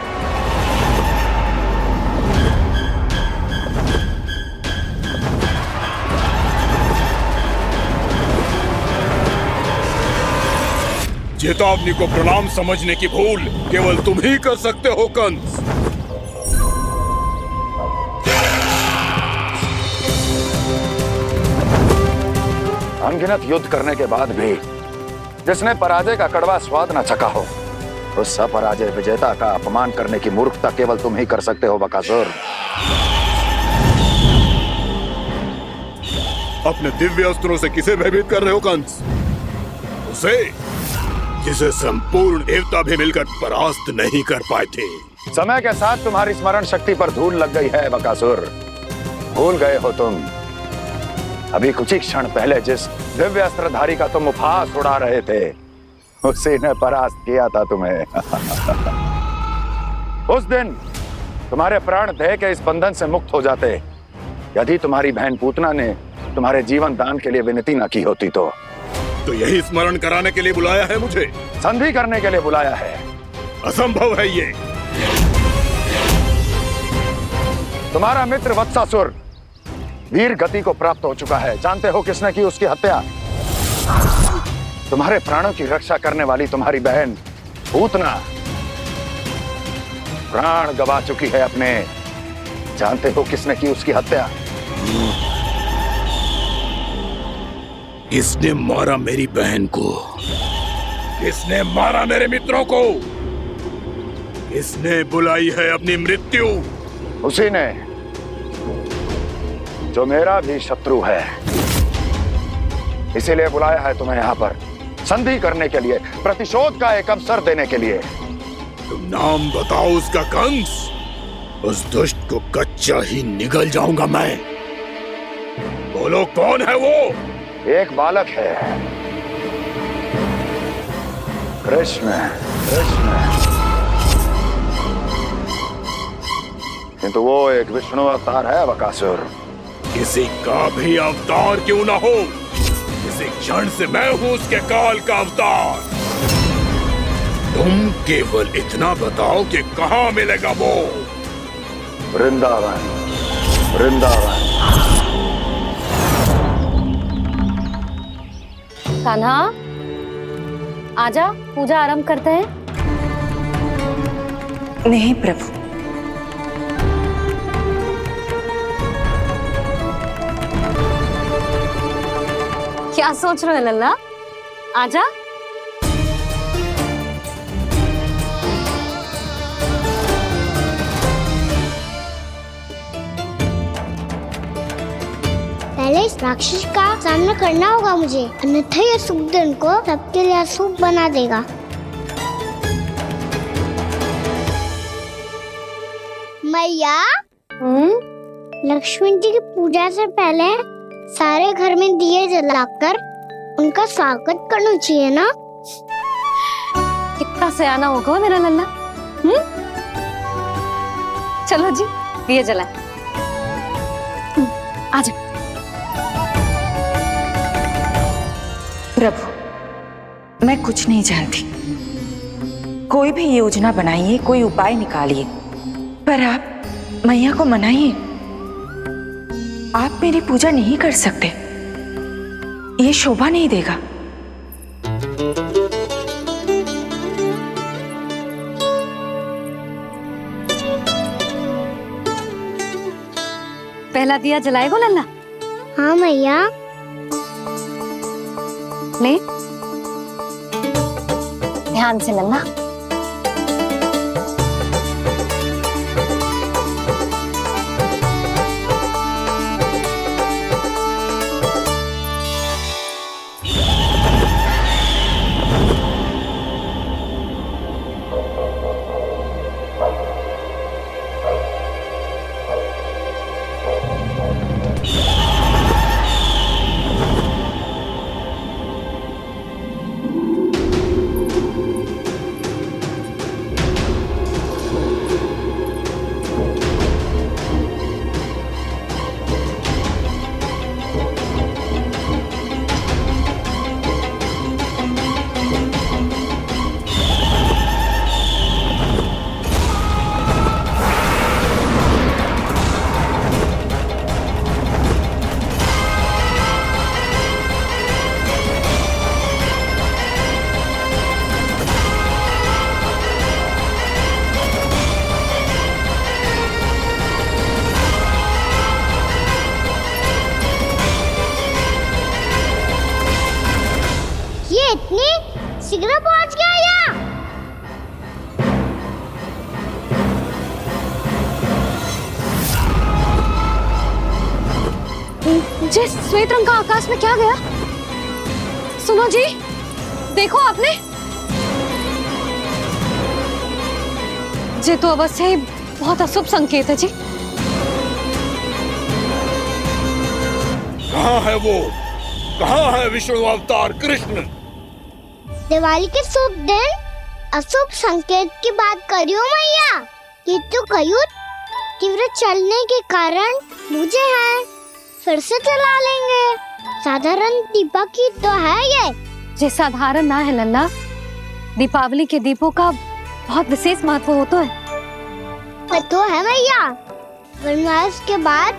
चेतावनी को प्रणाम समझने की भूल केवल तुम ही कर सकते हो कंस। अनगिनत युद्ध करने के बाद भी जिसने पराजय का कड़वा स्वाद न चखा हो, उस अपराजय विजेता का अपमान करने की मूर्खता केवल तुम ही कर सकते हो बकासुर। अपने दिव्य अस्त्रों से किसे भयभीत कर रहे हो कंस? उसे जिसे संपूर्ण देवता भी मिलकर परास्त नहीं कर पाए थे। समय के साथ तुम्हारी स्मरण शक्ति पर धूल लग गई है बकासुर। भूल गए हो तुम अभी कुछ ही क्षण पहले जिस दिव्य अस्त्रधारी का तुम उपहास उड़ा रहे थे, उसी ने परास्त किया था तुम्हें। उस दिन तुम्हारे प्राण देह के इस बंधन से मुक्त हो जाते यदि तुम्हारी बहन पूतना ने तुम्हारे जीवन दान के लिए विनती न की होती तो यही स्मरण कराने के लिए बुलाया है मुझे? संधि करने के लिए बुलाया है। असंभव है ये। तुम्हारा मित्र वत्सासुर वीर गति को प्राप्त हो चुका है। जानते हो किसने की उसकी हत्या? तुम्हारे प्राणों की रक्षा करने वाली तुम्हारी बहन पूतना प्राण गवा चुकी है अपने। जानते हो किसने की उसकी हत्या? किसने मारा मेरी बहन को? किसने मारा मेरे मित्रों को? किसने बुलाई है अपनी मृत्यु? उसी ने जो मेरा भी शत्रु है। इसीलिए बुलाया है तुम्हें यहाँ पर संधि करने के लिए, प्रतिशोध का एक अवसर देने के लिए। तुम नाम बताओ उसका कंस। उस दुष्ट को कच्चा ही निगल जाऊंगा मैं। बोलो कौन है वो? एक बालक है, कृष्ण। किंतु वो एक विष्णु अवतार है बकासुर। किसी का भी अवतार क्यों ना हो, किसी क्षण से मैं हूं उसके काल का अवतार। तुम केवल इतना बताओ कि कहां मिलेगा वो? वृंदावन। वृंदावन। कान्हा, आजा, पूजा आरंभ करते हैं। नहीं प्रभु, क्या सोच रहे हो लल्ला? आजा। पहले इस राक्षस का सामना करना होगा मुझे, अन्यथा यह शुभ दिन को सबके लिए अशुभ बना देगा। मैया, लक्ष्मी जी की पूजा से पहले सारे घर में दिए जलाकर उनका स्वागत करना चाहिए ना? कितना सयाना होगा मेरा लल्ला। चलो जी, दिए जलाए। आजा। प्रभु, मैं कुछ नहीं जानती। कोई भी योजना बनाइए, कोई उपाय निकालिए, पर आप मैया को मनाइए। आप मेरी पूजा नहीं कर सकते, ये शोभा नहीं देगा। पहला दिया जलाएगो लल्ला? हाँ मैया। ले, ध्यान से लल्ला। इतनी शीघ्र पहुंच गया यहाँ? जिस श्वेत रंग का आकाश में क्या गया? सुनो जी, देखो आपने, ये तो अवश्य ही बहुत अशुभ संकेत है जी। कहाँ है वो? कहाँ है विष्णु अवतार कृष्ण? दिवाली के शुभ दिन अशुभ संकेत की बात करियो मैया। ये तो कयूर तीव्र चलने के कारण मुझे है, फिर से चला लेंगे। साधारण दीपक ही तो है ये साधारण ना है लल्ला, दीपावली के दीपों का बहुत विशेष महत्व होता है। तो है मैया, वनवास के बाद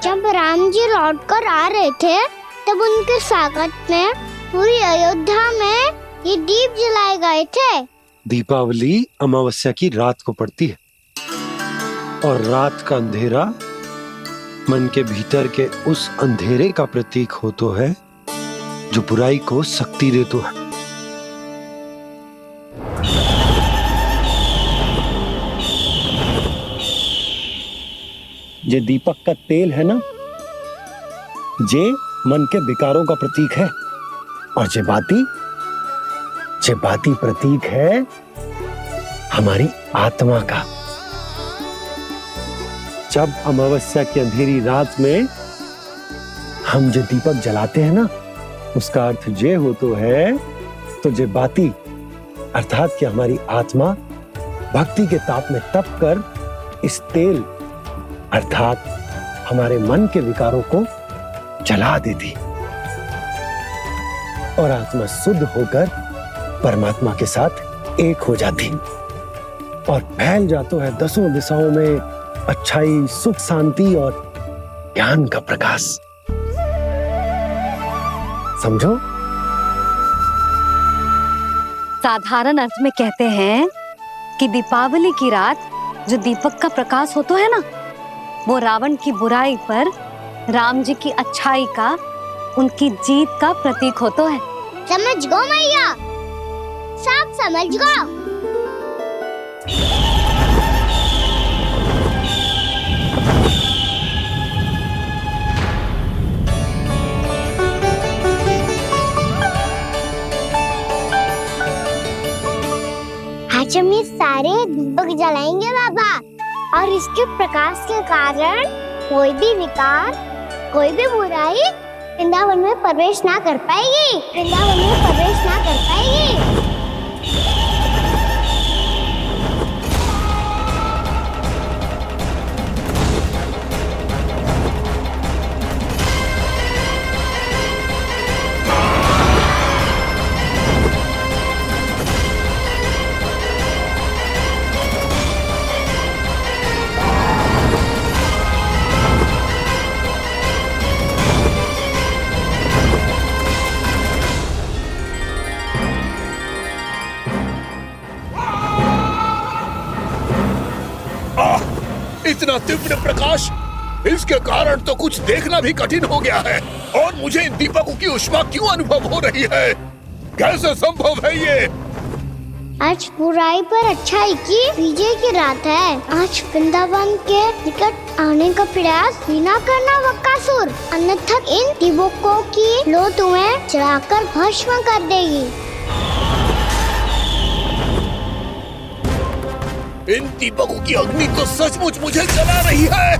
जब राम जी लौटकर आ रहे थे तब उनके स्वागत में पूरी अयोध्या में ये दीप जलाए गए थे। दीपावली अमावस्या की रात को पड़ती है और रात का अंधेरा मन के भीतर के उस अंधेरे का प्रतीक होता है जो बुराई को शक्ति देता है। ये दीपक का तेल है ना, जे मन के विकारों का प्रतीक है, और जे बाती प्रतीक है हमारी आत्मा का। जब अमावस्या की अंधेरी रात में हम जो दीपक जलाते हैं ना, उसका अर्थ ये हो तो है, तो जे बाती अर्थात कि हमारी आत्मा भक्ति के ताप में तप कर इस तेल अर्थात हमारे मन के विकारों को जला देती और आत्मा शुद्ध होकर परमात्मा के साथ एक हो जाती और फैल जाता है दसों दिशाओं में अच्छाई, सुख, शांति और ज्ञान का प्रकाश। समझो? साधारण अर्थ में कहते हैं कि दीपावली की रात जो दीपक का प्रकाश होता है ना, वो रावण की बुराई पर राम जी की अच्छाई का, उनकी जीत का प्रतीक होता है। समझ गो मैया, सब समझ गो। आज हम ये सारे दीपक जलाएंगे बाबा, और इसके प्रकाश के कारण कोई भी विकार, कोई भी बुराई वृंदावन में प्रवेश ना कर पाएगी, वृंदावन में प्रवेश ना कर पाएगी। इतना तीव्र प्रकाश, इसके कारण तो कुछ देखना भी कठिन हो गया है। और मुझे इन दीपकों की उष्मा क्यों अनुभव हो रही है? कैसे संभव है ये? आज बुराई पर अच्छाई की विजय की रात है। आज वृंदावन के निकट आने का प्रयास भी ना करना बकासुर, अन्यथा इन दीपकों की लो तुम्हें जलाकर भस्म कर देगी। इन दीपकों की अग्नि तो सचमुच मुझे जला रही है।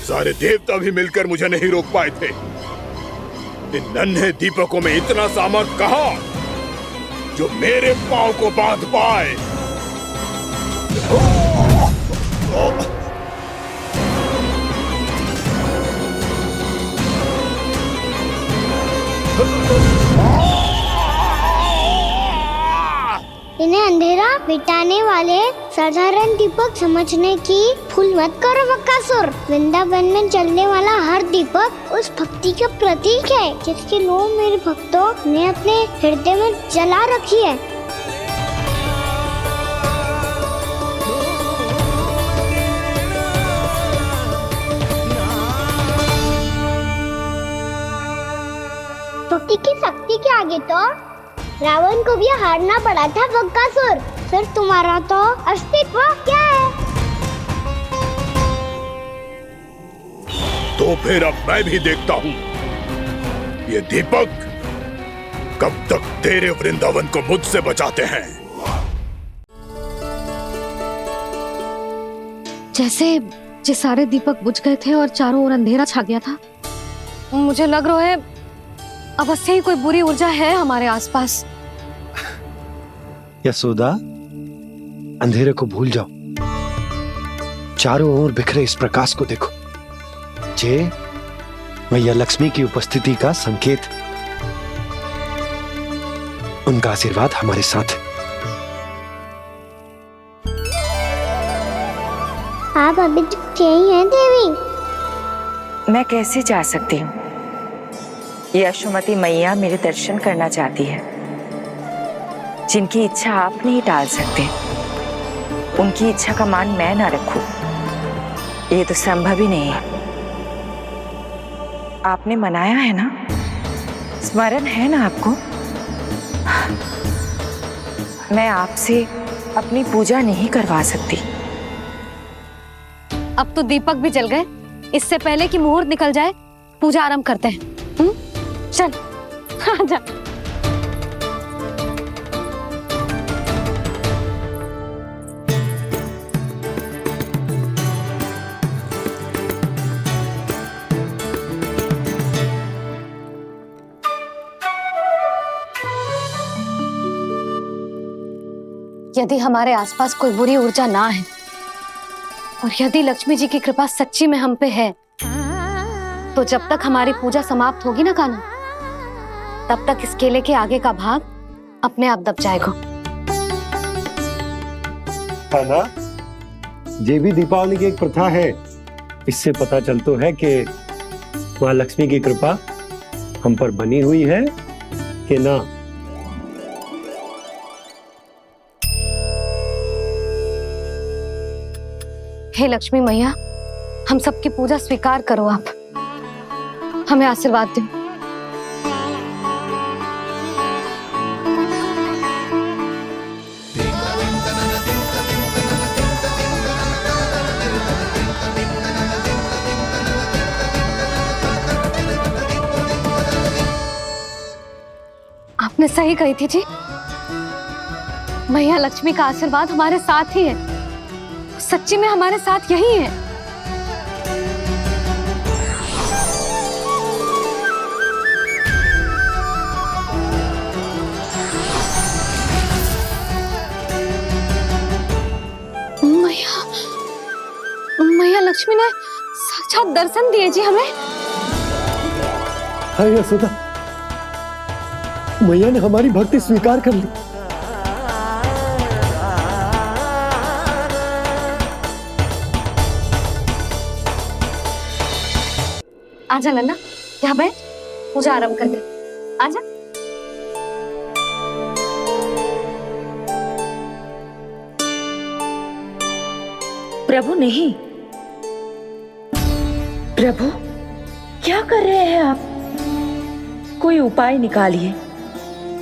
सारे देवता भी मिलकर मुझे नहीं रोक पाए थे। इन नन्हे दीपकों में इतना सामर्थ्य कहां जो मेरे पांव को बांध पाए। इन्हें अंधेरा मिटाने वाले साधारण दीपक समझने की भूल मत करो बकासुर। वृंदावन में जलने वाला हर दीपक उस भक्ति का प्रतीक है जिसकी लो मेरे भक्तों ने अपने हृदय में जला रखी है। स्तुति की शक्ति के आगे तो रावण को भी हारना पड़ा था बकासुर। फिर तुम्हारा तो अस्तित्व क्या है? तो फिर अब मैं भी देखता हूँ ये दीपक कब तक तेरे वृंदावन को मुझसे बचाते हैं। जैसे ये सारे दीपक बुझ गए थे और चारों ओर अंधेरा छा गया था, मुझे लग रहा है अवश्य ही कोई बुरी ऊर्जा है हमारे आसपास। यशोदा, अंधेरे को भूल जाओ, चारों ओर बिखरे इस प्रकाश को देखो। ये मैया लक्ष्मी की उपस्थिति का संकेत, उनका आशीर्वाद हमारे साथ है। आप अभी तक यही हैं देवी? मैं कैसे जा सकती हूँ? यशोमती मैया मेरे दर्शन करना चाहती है। जिनकी इच्छा आप नहीं टाल सकते, उनकी इच्छा का मान मैं ना रखूं, ये तो संभव ही नहीं है। आपने मनाया है ना, स्मरण है ना आपको? मैं आपसे अपनी पूजा नहीं करवा सकती। अब तो दीपक भी जल गए, इससे पहले कि मुहूर्त निकल जाए पूजा आरंभ करते हैं। चल आजा। यदि हमारे आसपास कोई बुरी ऊर्जा ना है और यदि लक्ष्मी जी की कृपा सच्ची में हम पे है, तो जब तक हमारी पूजा समाप्त होगी ना कान्हा, तब तक इस केले के आगे का भाग अपने आप दब जाएगा। कान्हा, ये भी दीपावली की एक प्रथा है। इससे पता चलता है कि माँ लक्ष्मी की कृपा हम पर बनी हुई है कि ना। हे लक्ष्मी मैया, हम सबकी पूजा स्वीकार करो, आप हमें आशीर्वाद दो। आपने सही कही थी जी, मैया लक्ष्मी का आशीर्वाद हमारे साथ ही है। सच्ची में हमारे साथ यही है। मैया लक्ष्मी ने साक्षात दर्शन दिए जी हमें। हाय यशोदा, मैया ने हमारी भक्ति स्वीकार कर ली। आजा नन्ना, यहाँ बैठ, पूजा आरंभ कर दे। आजा। प्रभु नहीं, प्रभु क्या कर रहे हैं आप? कोई उपाय निकालिए,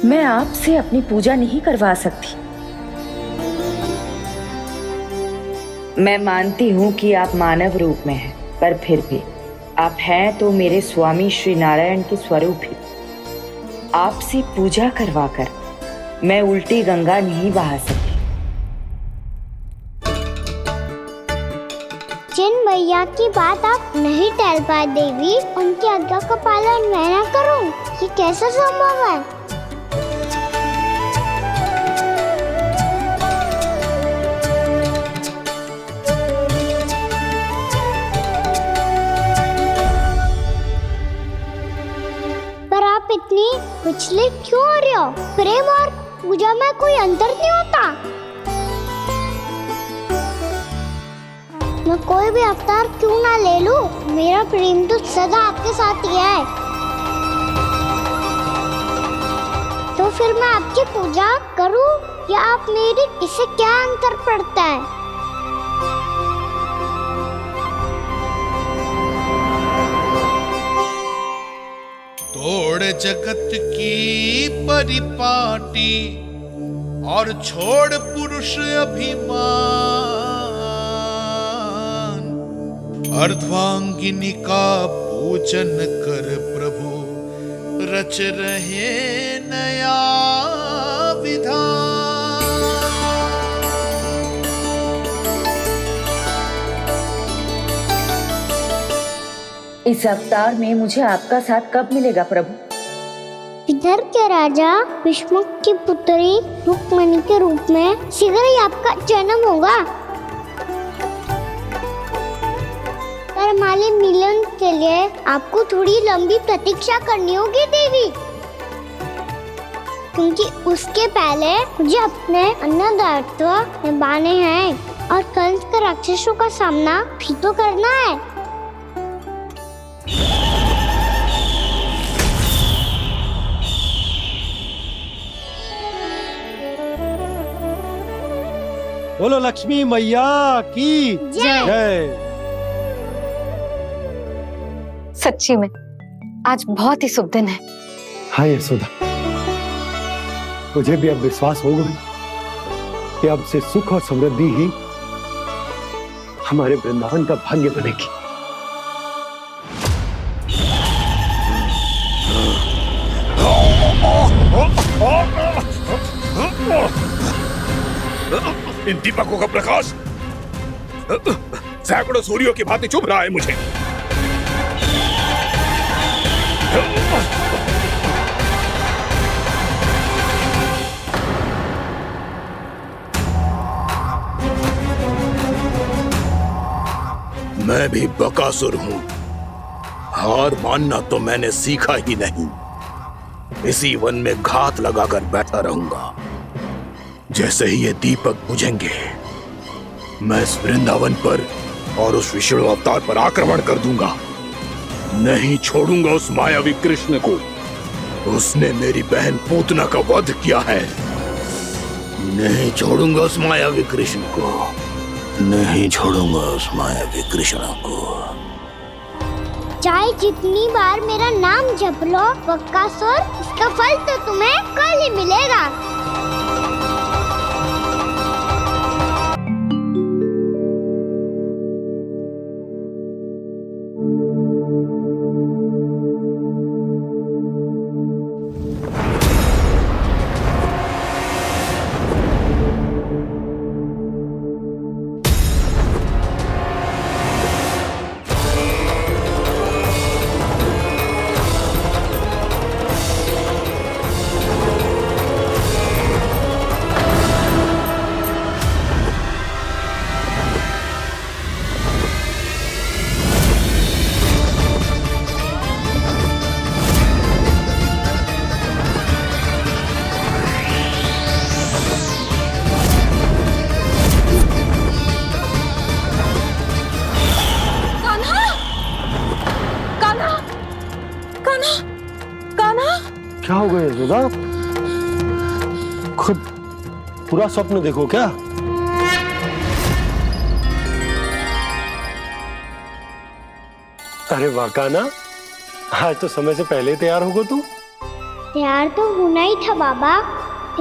मैं आपसे अपनी पूजा नहीं करवा सकती। मैं मानती हूँ कि आप मानव रूप में हैं, पर फिर भी आप हैं तो मेरे स्वामी श्री नारायण के स्वरूप ही। आपसे पूजा करवाकर मैं उल्टी गंगा नहीं बहा सकती। जिन मैया की बात आप नहीं टल पाए देवी, उनकी आज्ञा का पालन मैं ना करूं, ये कैसे संभव है? पर आप इतनी विचलित क्यों हो रहे हो? प्रेम और पूजा में कोई अंतर नहीं होता। मैं कोई भी अवतार क्यों ना ले लूं, मेरा प्रेम तो सदा आपके साथ ही है। तो फिर मैं आपकी पूजा करूं या आप मेरी, इससे क्या अंतर पड़ता है? तोड़ जगत की परिपाटी और छोड़ पुरुष अभिमान, अर्धांगिनी का पूजन कर प्रभु रच रहे नया विधान। इस अवतार में मुझे आपका साथ कब मिलेगा प्रभु? इधर के राजा विष्णु की पुत्री रुक्मणी के रूप में शीघ्र ही आपका जन्म होगा। पर हमारे मिलन के लिए आपको थोड़ी लंबी प्रतीक्षा करनी होगी देवी, क्योंकि उसके पहले मुझे अपने अन्य दायित्व निभाने हैं और कंस के राक्षसों का सामना भी तो करना है। बोलो लक्ष्मी मैया की जय। सच्ची में आज बहुत ही शुभ दिन है। हाँ यशोदा, मुझे भी अब विश्वास हो गया कि अब से सुख और समृद्धि ही हमारे वृंदावन का भाग्य बनेगी। इन दीपकों का प्रकाश सैकड़ों सूर्यों की भांति चुभ रहा है मुझे। मैं भी बकासुर हूं, हार मानना तो मैंने सीखा ही नहीं। इसी वन में घात लगाकर बैठा रहूंगा। जैसे ही ये दीपक बुझेंगे मैं इस वृंदावन पर और उस विष्णु अवतार पर आक्रमण कर दूंगा। नहीं छोड़ूंगा उस मायावी कृष्ण को। उसने मेरी बहन पूतना का वध किया है। नहीं छोड़ूंगा उस मायावी कृष्ण को। नहीं छोड़ूंगा उस मायावी कृष्ण को। चाहे जितनी बार मेरा नाम जप लो बकासुर, इसका फल तो तुम्हें कल ही मिलेगा। क्या हो गया यशोदा? खुद पूरा स्वप्न देखो क्या? अरे वाह कान्हा, आज तो समय से पहले तैयार होगा तू। तैयार तो होना ही था बाबा।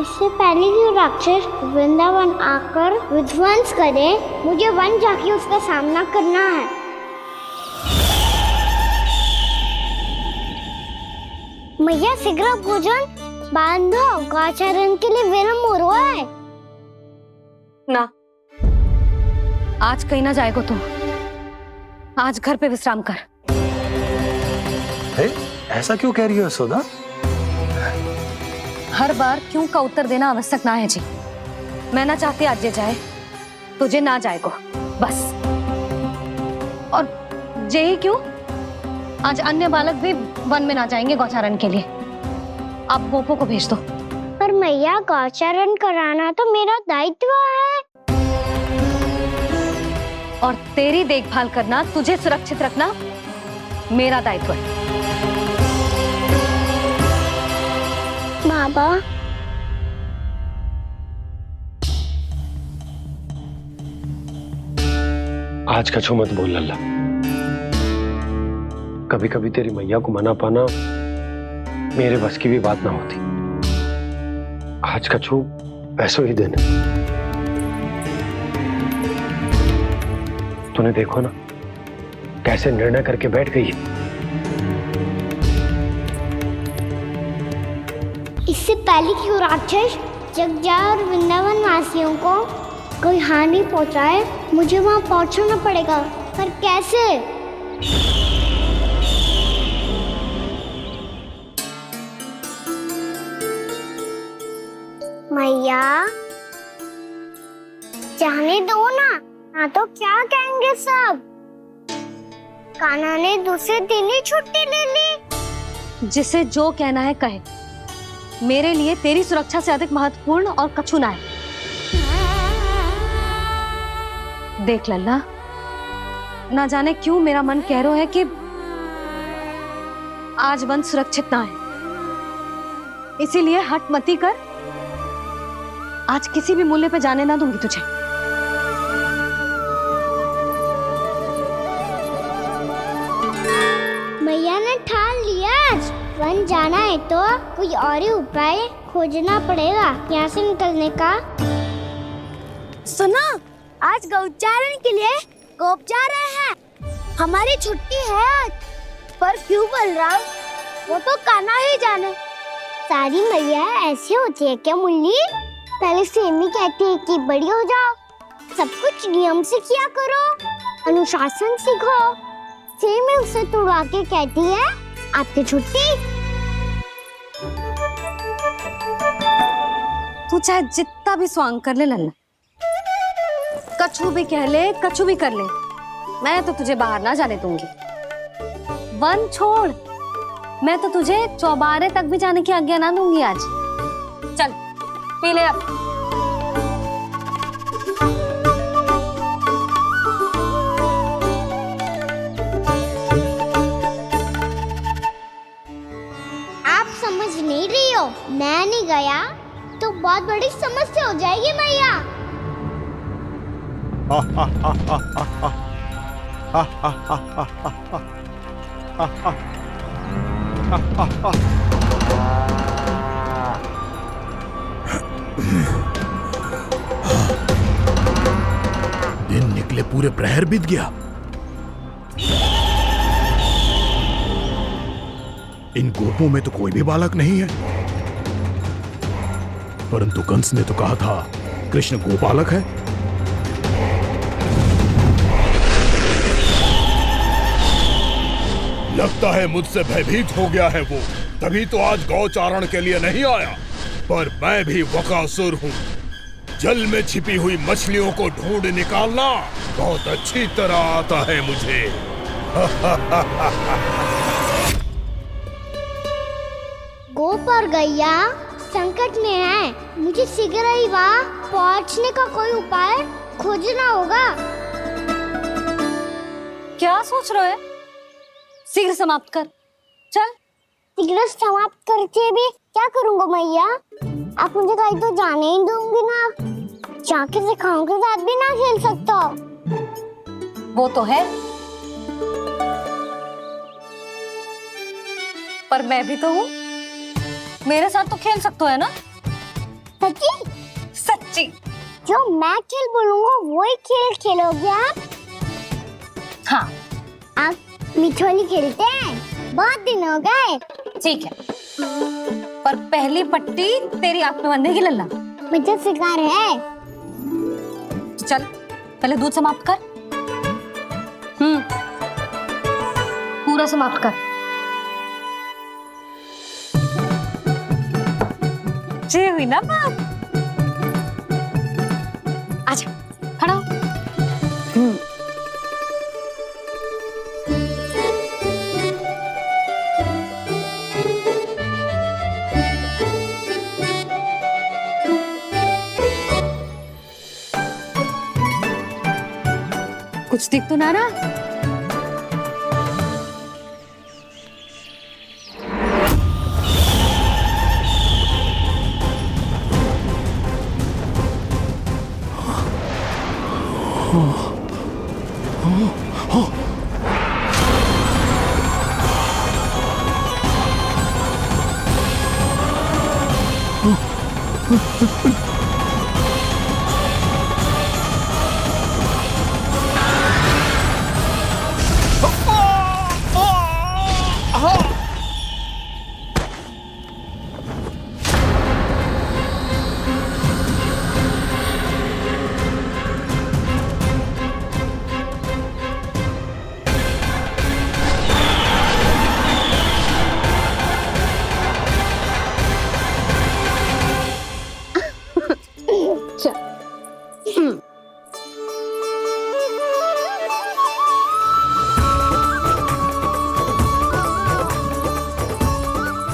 इससे पहले कि राक्षस वृंदावन आकर विध्वंस करे, मुझे वन जाके उसका सामना करना है। मैया शीघ्र भोजन बांधो, गौचरण के लिए विलंब हो रहा है। ना, आज कहीं ना जाएगा तू। आज घर पे विश्राम कर। ऐसा क्यों कह रही हो यशोदा? हर बार क्यों का उत्तर देना आवश्यक ना है जी। मैं ना चाहती आज ये जाए, तुझे ना जाएगा बस। और जे ही क्यों, आज अन्य बालक भी वन में ना जाएंगे गौचारण के लिए। आप गोपो को भेज दो। पर मैया गौचरण कराना तो मेरा दायित्व है। और तेरी देखभाल करना, तुझे सुरक्षित रखना मेरा दायित्व है। बाबा, आज का छो मत बोल लल्ला। कभी कभी तेरी मैया को मना पाना मेरे बस की भी बात ना होती। आज कछु पैसों ही देने। तूने देखो ना कैसे निर्णय करके बैठ गई है। इससे पहले कि वो राक्षस जगजा और वृंदावन वासियों को कोई हानि पहुंचाए, मुझे वहां पहुंचना पड़ेगा। पर कैसे? मैया जाने दो ना तो क्या कहेंगे सब। कान्हा ने दूसरे दिन ही छुट्टी ले ली। जिसे जो कहना है कहे, मेरे लिए तेरी सुरक्षा से अधिक महत्वपूर्ण और कछु ना है। देख लल्ला, ना जाने क्यों मेरा मन कह रहा है कि आज वन सुरक्षित ना है, इसीलिए हट मती कर। आज किसी भी मूल्य पे जाने ना दूंगी तुझे। मैया ने ठान लिया, आज वन जाना है तो कोई और ही उपाय खोजना पड़ेगा यहाँ से निकलने का। सुनो, आज गौचारण के लिए गोप जा रहे हैं। हमारी छुट्टी है आज। पर क्यों बलराम? वो तो कान्हा ही जाने। सारी मैया ऐसी होती है क्या मुन्नी? पहले सेमी कहती है कि बड़ी हो जाओ, सब कुछ नियम से किया करो, अनुशासन सीखो। सेमी उसे तुड़वा के कहती है आपकी छुट्टी। तू चाहे जितना भी स्वांग कर ले लल्ला, कछु भी कह ले, कछु भी कर ले, मैं तो तुझे बाहर ना जाने दूंगी। वन छोड़, मैं तो तुझे चौबारे तक भी जाने की आज्ञा ना दूंगी आज। चल पी ले अब। आप समझ नहीं रही हो, मैं नहीं गया तो बहुत बड़ी समस्या हो जाएगी मैया। दिन निकले पूरे प्रहर बीत गया। इन गोपों में तो कोई भी बालक नहीं है, परंतु कंस ने तो कहा था कृष्ण गोपालक है। लगता है मुझसे भयभीत हो गया है वो, तभी तो आज गौचारण के लिए नहीं आया। पर मैं भी बकासुर हूँ, जल में छिपी हुई मछलियों को ढूंढ निकालना बहुत अच्छी तरह आता है मुझे। गोप और गैया संकट में है, मुझे शीघ्र ही वहाँ पहुँचने का कोई उपाय खोजना होगा। क्या सोच रहे हो? शीघ्र समाप्त कर, चल। शीघ्र समाप्त करके भी क्या करूँगा मैया? आप मुझे कहीं तो जाने ही दूंगी ना। जाके सिखाओं के साथ भी ना खेल सकता। वो तो है, पर मैं भी तो हूँ, मेरे साथ तो खेल सकते हो है ना? सच्ची? सच्ची। जो मैं खेल बोलूँगा वही खेल खेलोगे आप? हाँ। आप मिठोली खेलते हैं? बहुत दिन हो गए। ठीक है, पर पहली पट्टी तेरी आंख में बंधेगी लल्ला। मुझे शिकार है। चल पहले दूध समाप्त कर। पूरा समाप्त कर। जे हुई ना बात। आजा खड़ा हो। कुछ दिख तो ना रहा?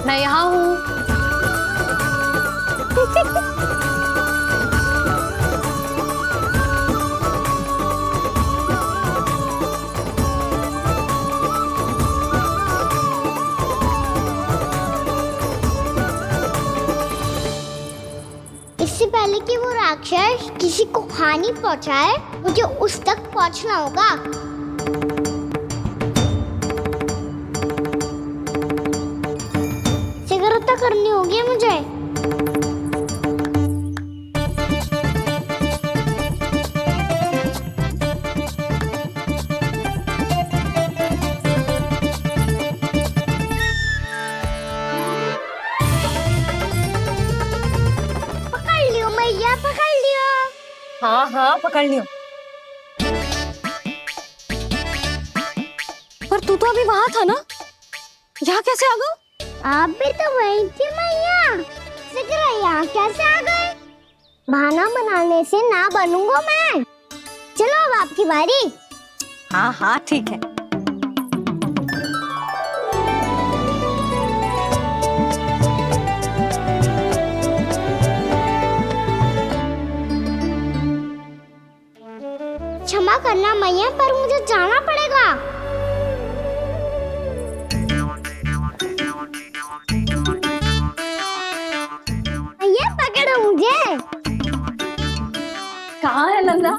मैं यहाँ हूँ। इससे पहले कि वो राक्षस किसी को हानि पहुंचाए, मुझे उस तक पहुंचना होगा। शीघ्रता करनी होगी मुझे। पकड़ लियो मैया, पकड़ लियो। हाँ हाँ पकड़ लियो। पर तू तो अभी वहां था ना, यहाँ कैसे आ गया? आप भी तो वही थी मैया। शीघ्र यहाँ कैसे आ गए? बहाना बनाने से ना बनूंगा मैं। चलो अब आपकी बारी। हाँ हाँ ठीक है। क्षमा करना मैया, पर मुझे जाना पड़ेगा। मैया पकड़ो मुझे। कहाँ है नंदा?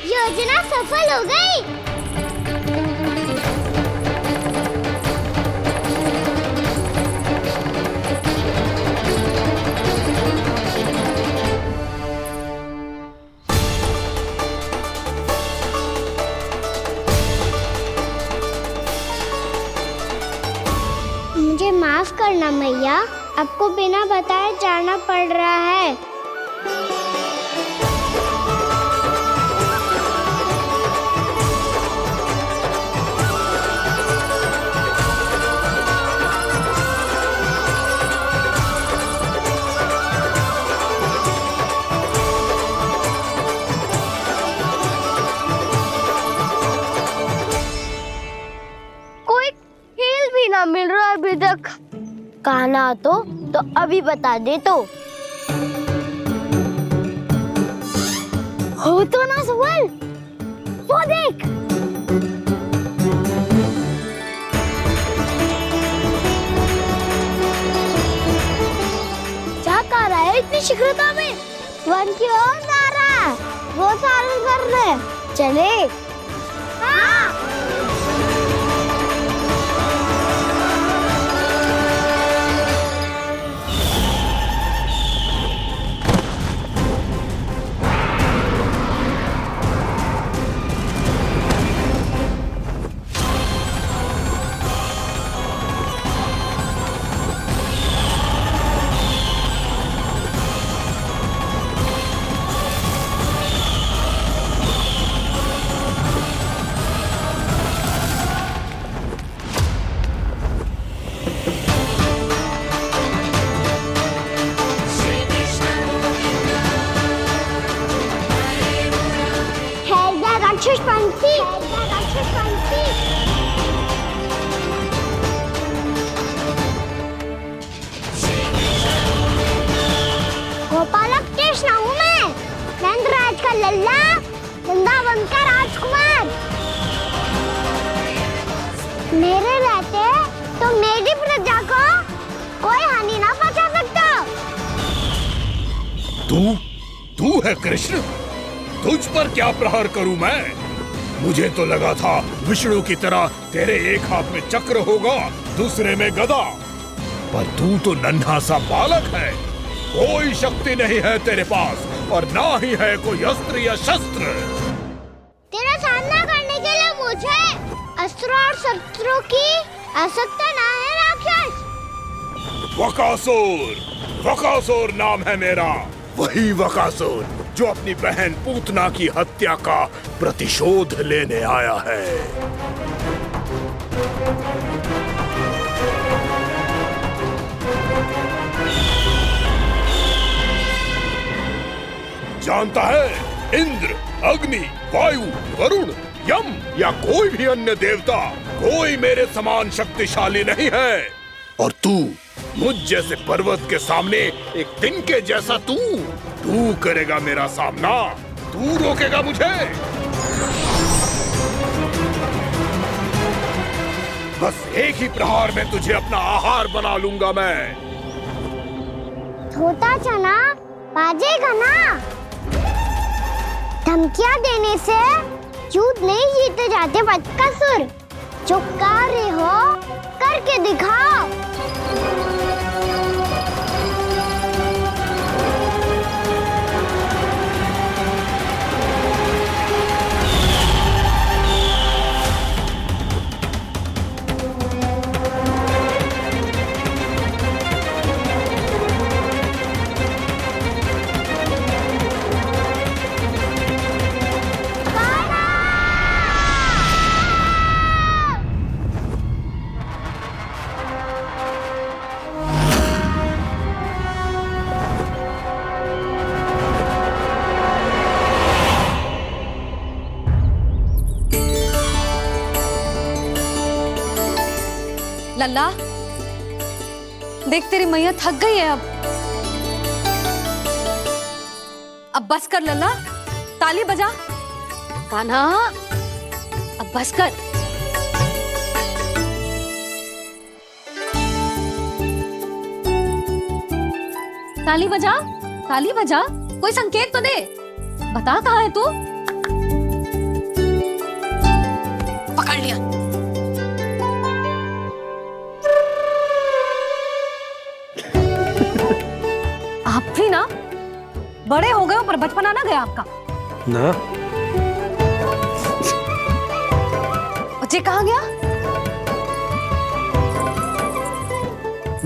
योजना सफल हो गई। मुझे माफ करना मैया, आपको बिना बताए जाना पड़ रहा है। कोई खेल भी ना मिल रहा अभी तक। कहना तो अभी बता दे तो। हो तो ना सवाल, वो देख। क्या कर रहा है इतनी शीघ्रता में? वन की ओर जा रहा है, वो चालू कर रहे। चले। हाँ। राक्षस पंछी, राक्षस पंछी। गोपालक कृष्ण हूँ मैं, नंदराज का लल्ला, वृंदावन का राजकुमार। मेरे रहते तो मेरी प्रजा को कोई हानि ना पहुंचा सकता। तू है कृष्ण? तुझ पर क्या प्रहार करूं मैं? मुझे तो लगा था विष्णु की तरह तेरे एक हाथ में चक्र होगा, दूसरे में गदा, पर तू तो नन्हा सा बालक है। कोई शक्ति नहीं है तेरे पास और ना ही है कोई अस्त्र या शस्त्र। तेरा सामना करने के लिए मुझे अस्त्र और शस्त्रों की आवश्यकता ना है राक्षस। वकासुर नाम है मेरा, वही वकासुर जो अपनी बहन पूतना की हत्या का प्रतिशोध लेने आया है। जानता है, इंद्र, अग्नि, वायु, वरुण, यम या कोई भी अन्य देवता, कोई मेरे समान शक्तिशाली नहीं है। और तू, मुझ जैसे पर्वत के सामने एक तिनके जैसा तू करेगा मेरा सामना? तू रोकेगा मुझे? बस एक ही प्रहार में तुझे अपना आहार बना लूंगा मैं। छोटा चना बाजेगा ना। धमकियां देने से युद्ध नहीं जीते जाते बदकसूर। जो कार्य हो करके दिखाओ। लल्ला, देख तेरी मैया थक गई है अब बस कर लल्ला, ताली बजा। कान्हा, अब बस कर। ताली बजा, ताली बजा, कोई संकेत तो दे, बता कहाँ है तू? पकड़ लिया। आप भी ना बड़े हो गए हो पर बचपना ना गया आपका ना। बच्चे कहाँ गया?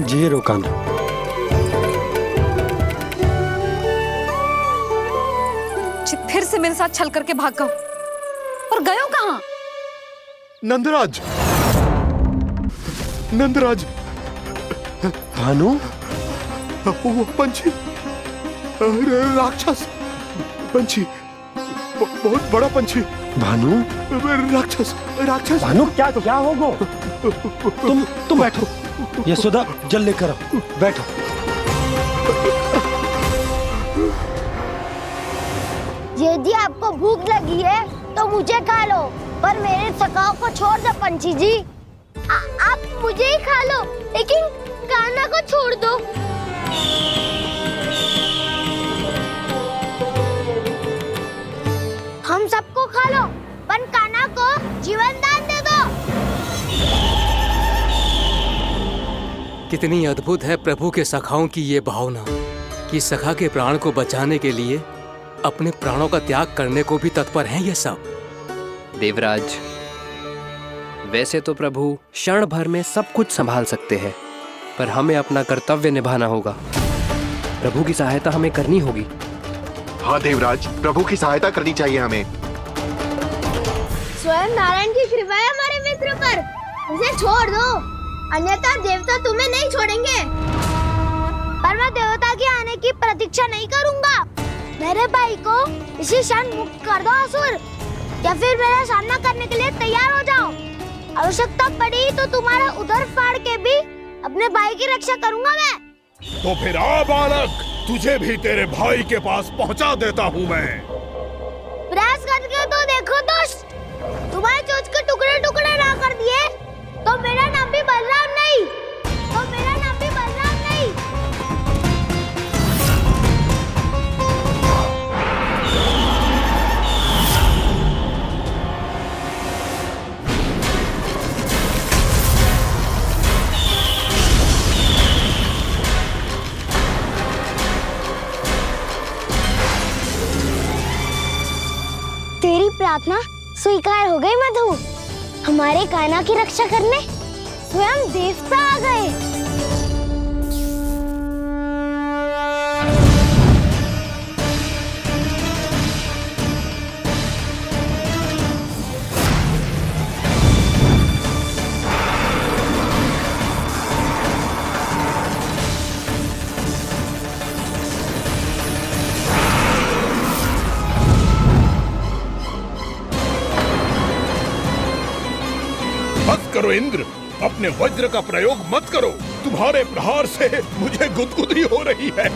जी रोकान। फिर से मेरे साथ छल करके भाग गए और गए हो कहाँ? नंदराज, नंदराज, भानु, वो पंछी, राक्षस पंछी, बहुत बड़ा पंछी। भानु, राक्षस, राक्षस। भानु, क्या होगा? तुम बैठो, यशोदा जल लेकर आओ, बैठो। यदि आपको भूख लगी है तो मुझे खा लो, पर मेरे सखाओं को छोड़ दो पंछी जी। आप मुझे ही खा लो, लेकिन कान्हा को छोड़ दो। हम सबको खा लो, पर कान्हा को जीवन दान दे दो। कितनी अद्भुत है प्रभु के सखाओं की ये भावना कि सखा के प्राण को बचाने के लिए अपने प्राणों का त्याग करने को भी तत्पर हैं ये सब। देवराज, वैसे तो प्रभु क्षण भर में सब कुछ संभाल सकते हैं, पर हमें अपना कर्तव्य निभाना होगा। प्रभु की सहायता हमें करनी होगी। हाँ देवराज, प्रभु की सहायता करनी चाहिए हमें। स्वयं नारायण की कृपा है हमारे मित्र पर, उसे छोड़ दो, अन्यथा देवता तुम्हें नहीं छोड़ेंगे। पर मैं देवता के आने की प्रतीक्षा नहीं करूंगा। मेरे भाई को इसी क्षण मुक्त कर दो असुर, या फिर मेरा सामना करने के लिए तैयार हो जाओ। आवश्यकता पड़ी तो तुम्हारा उधर फाड़ के भी अपने भाई की रक्षा करूंगा मैं। तो फिर आ बालक, तुझे भी तेरे भाई के पास पहुंचा देता हूं मैं। हमारे चोच के टुकड़े टुकड़े ना कर दिए तो मेरा नाम भी बलराम नहीं, तो मेरा नाम भी बलराम नहीं। तेरी प्रार्थना स्वीकार हो गई मधु। हमारे कान्हा की रक्षा करने स्वयं देवता आ गए। बस करो इंद्र, अपने वज्र का प्रयोग मत करो। तुम्हारे प्रहार से मुझे गुदगुदी हो रही है।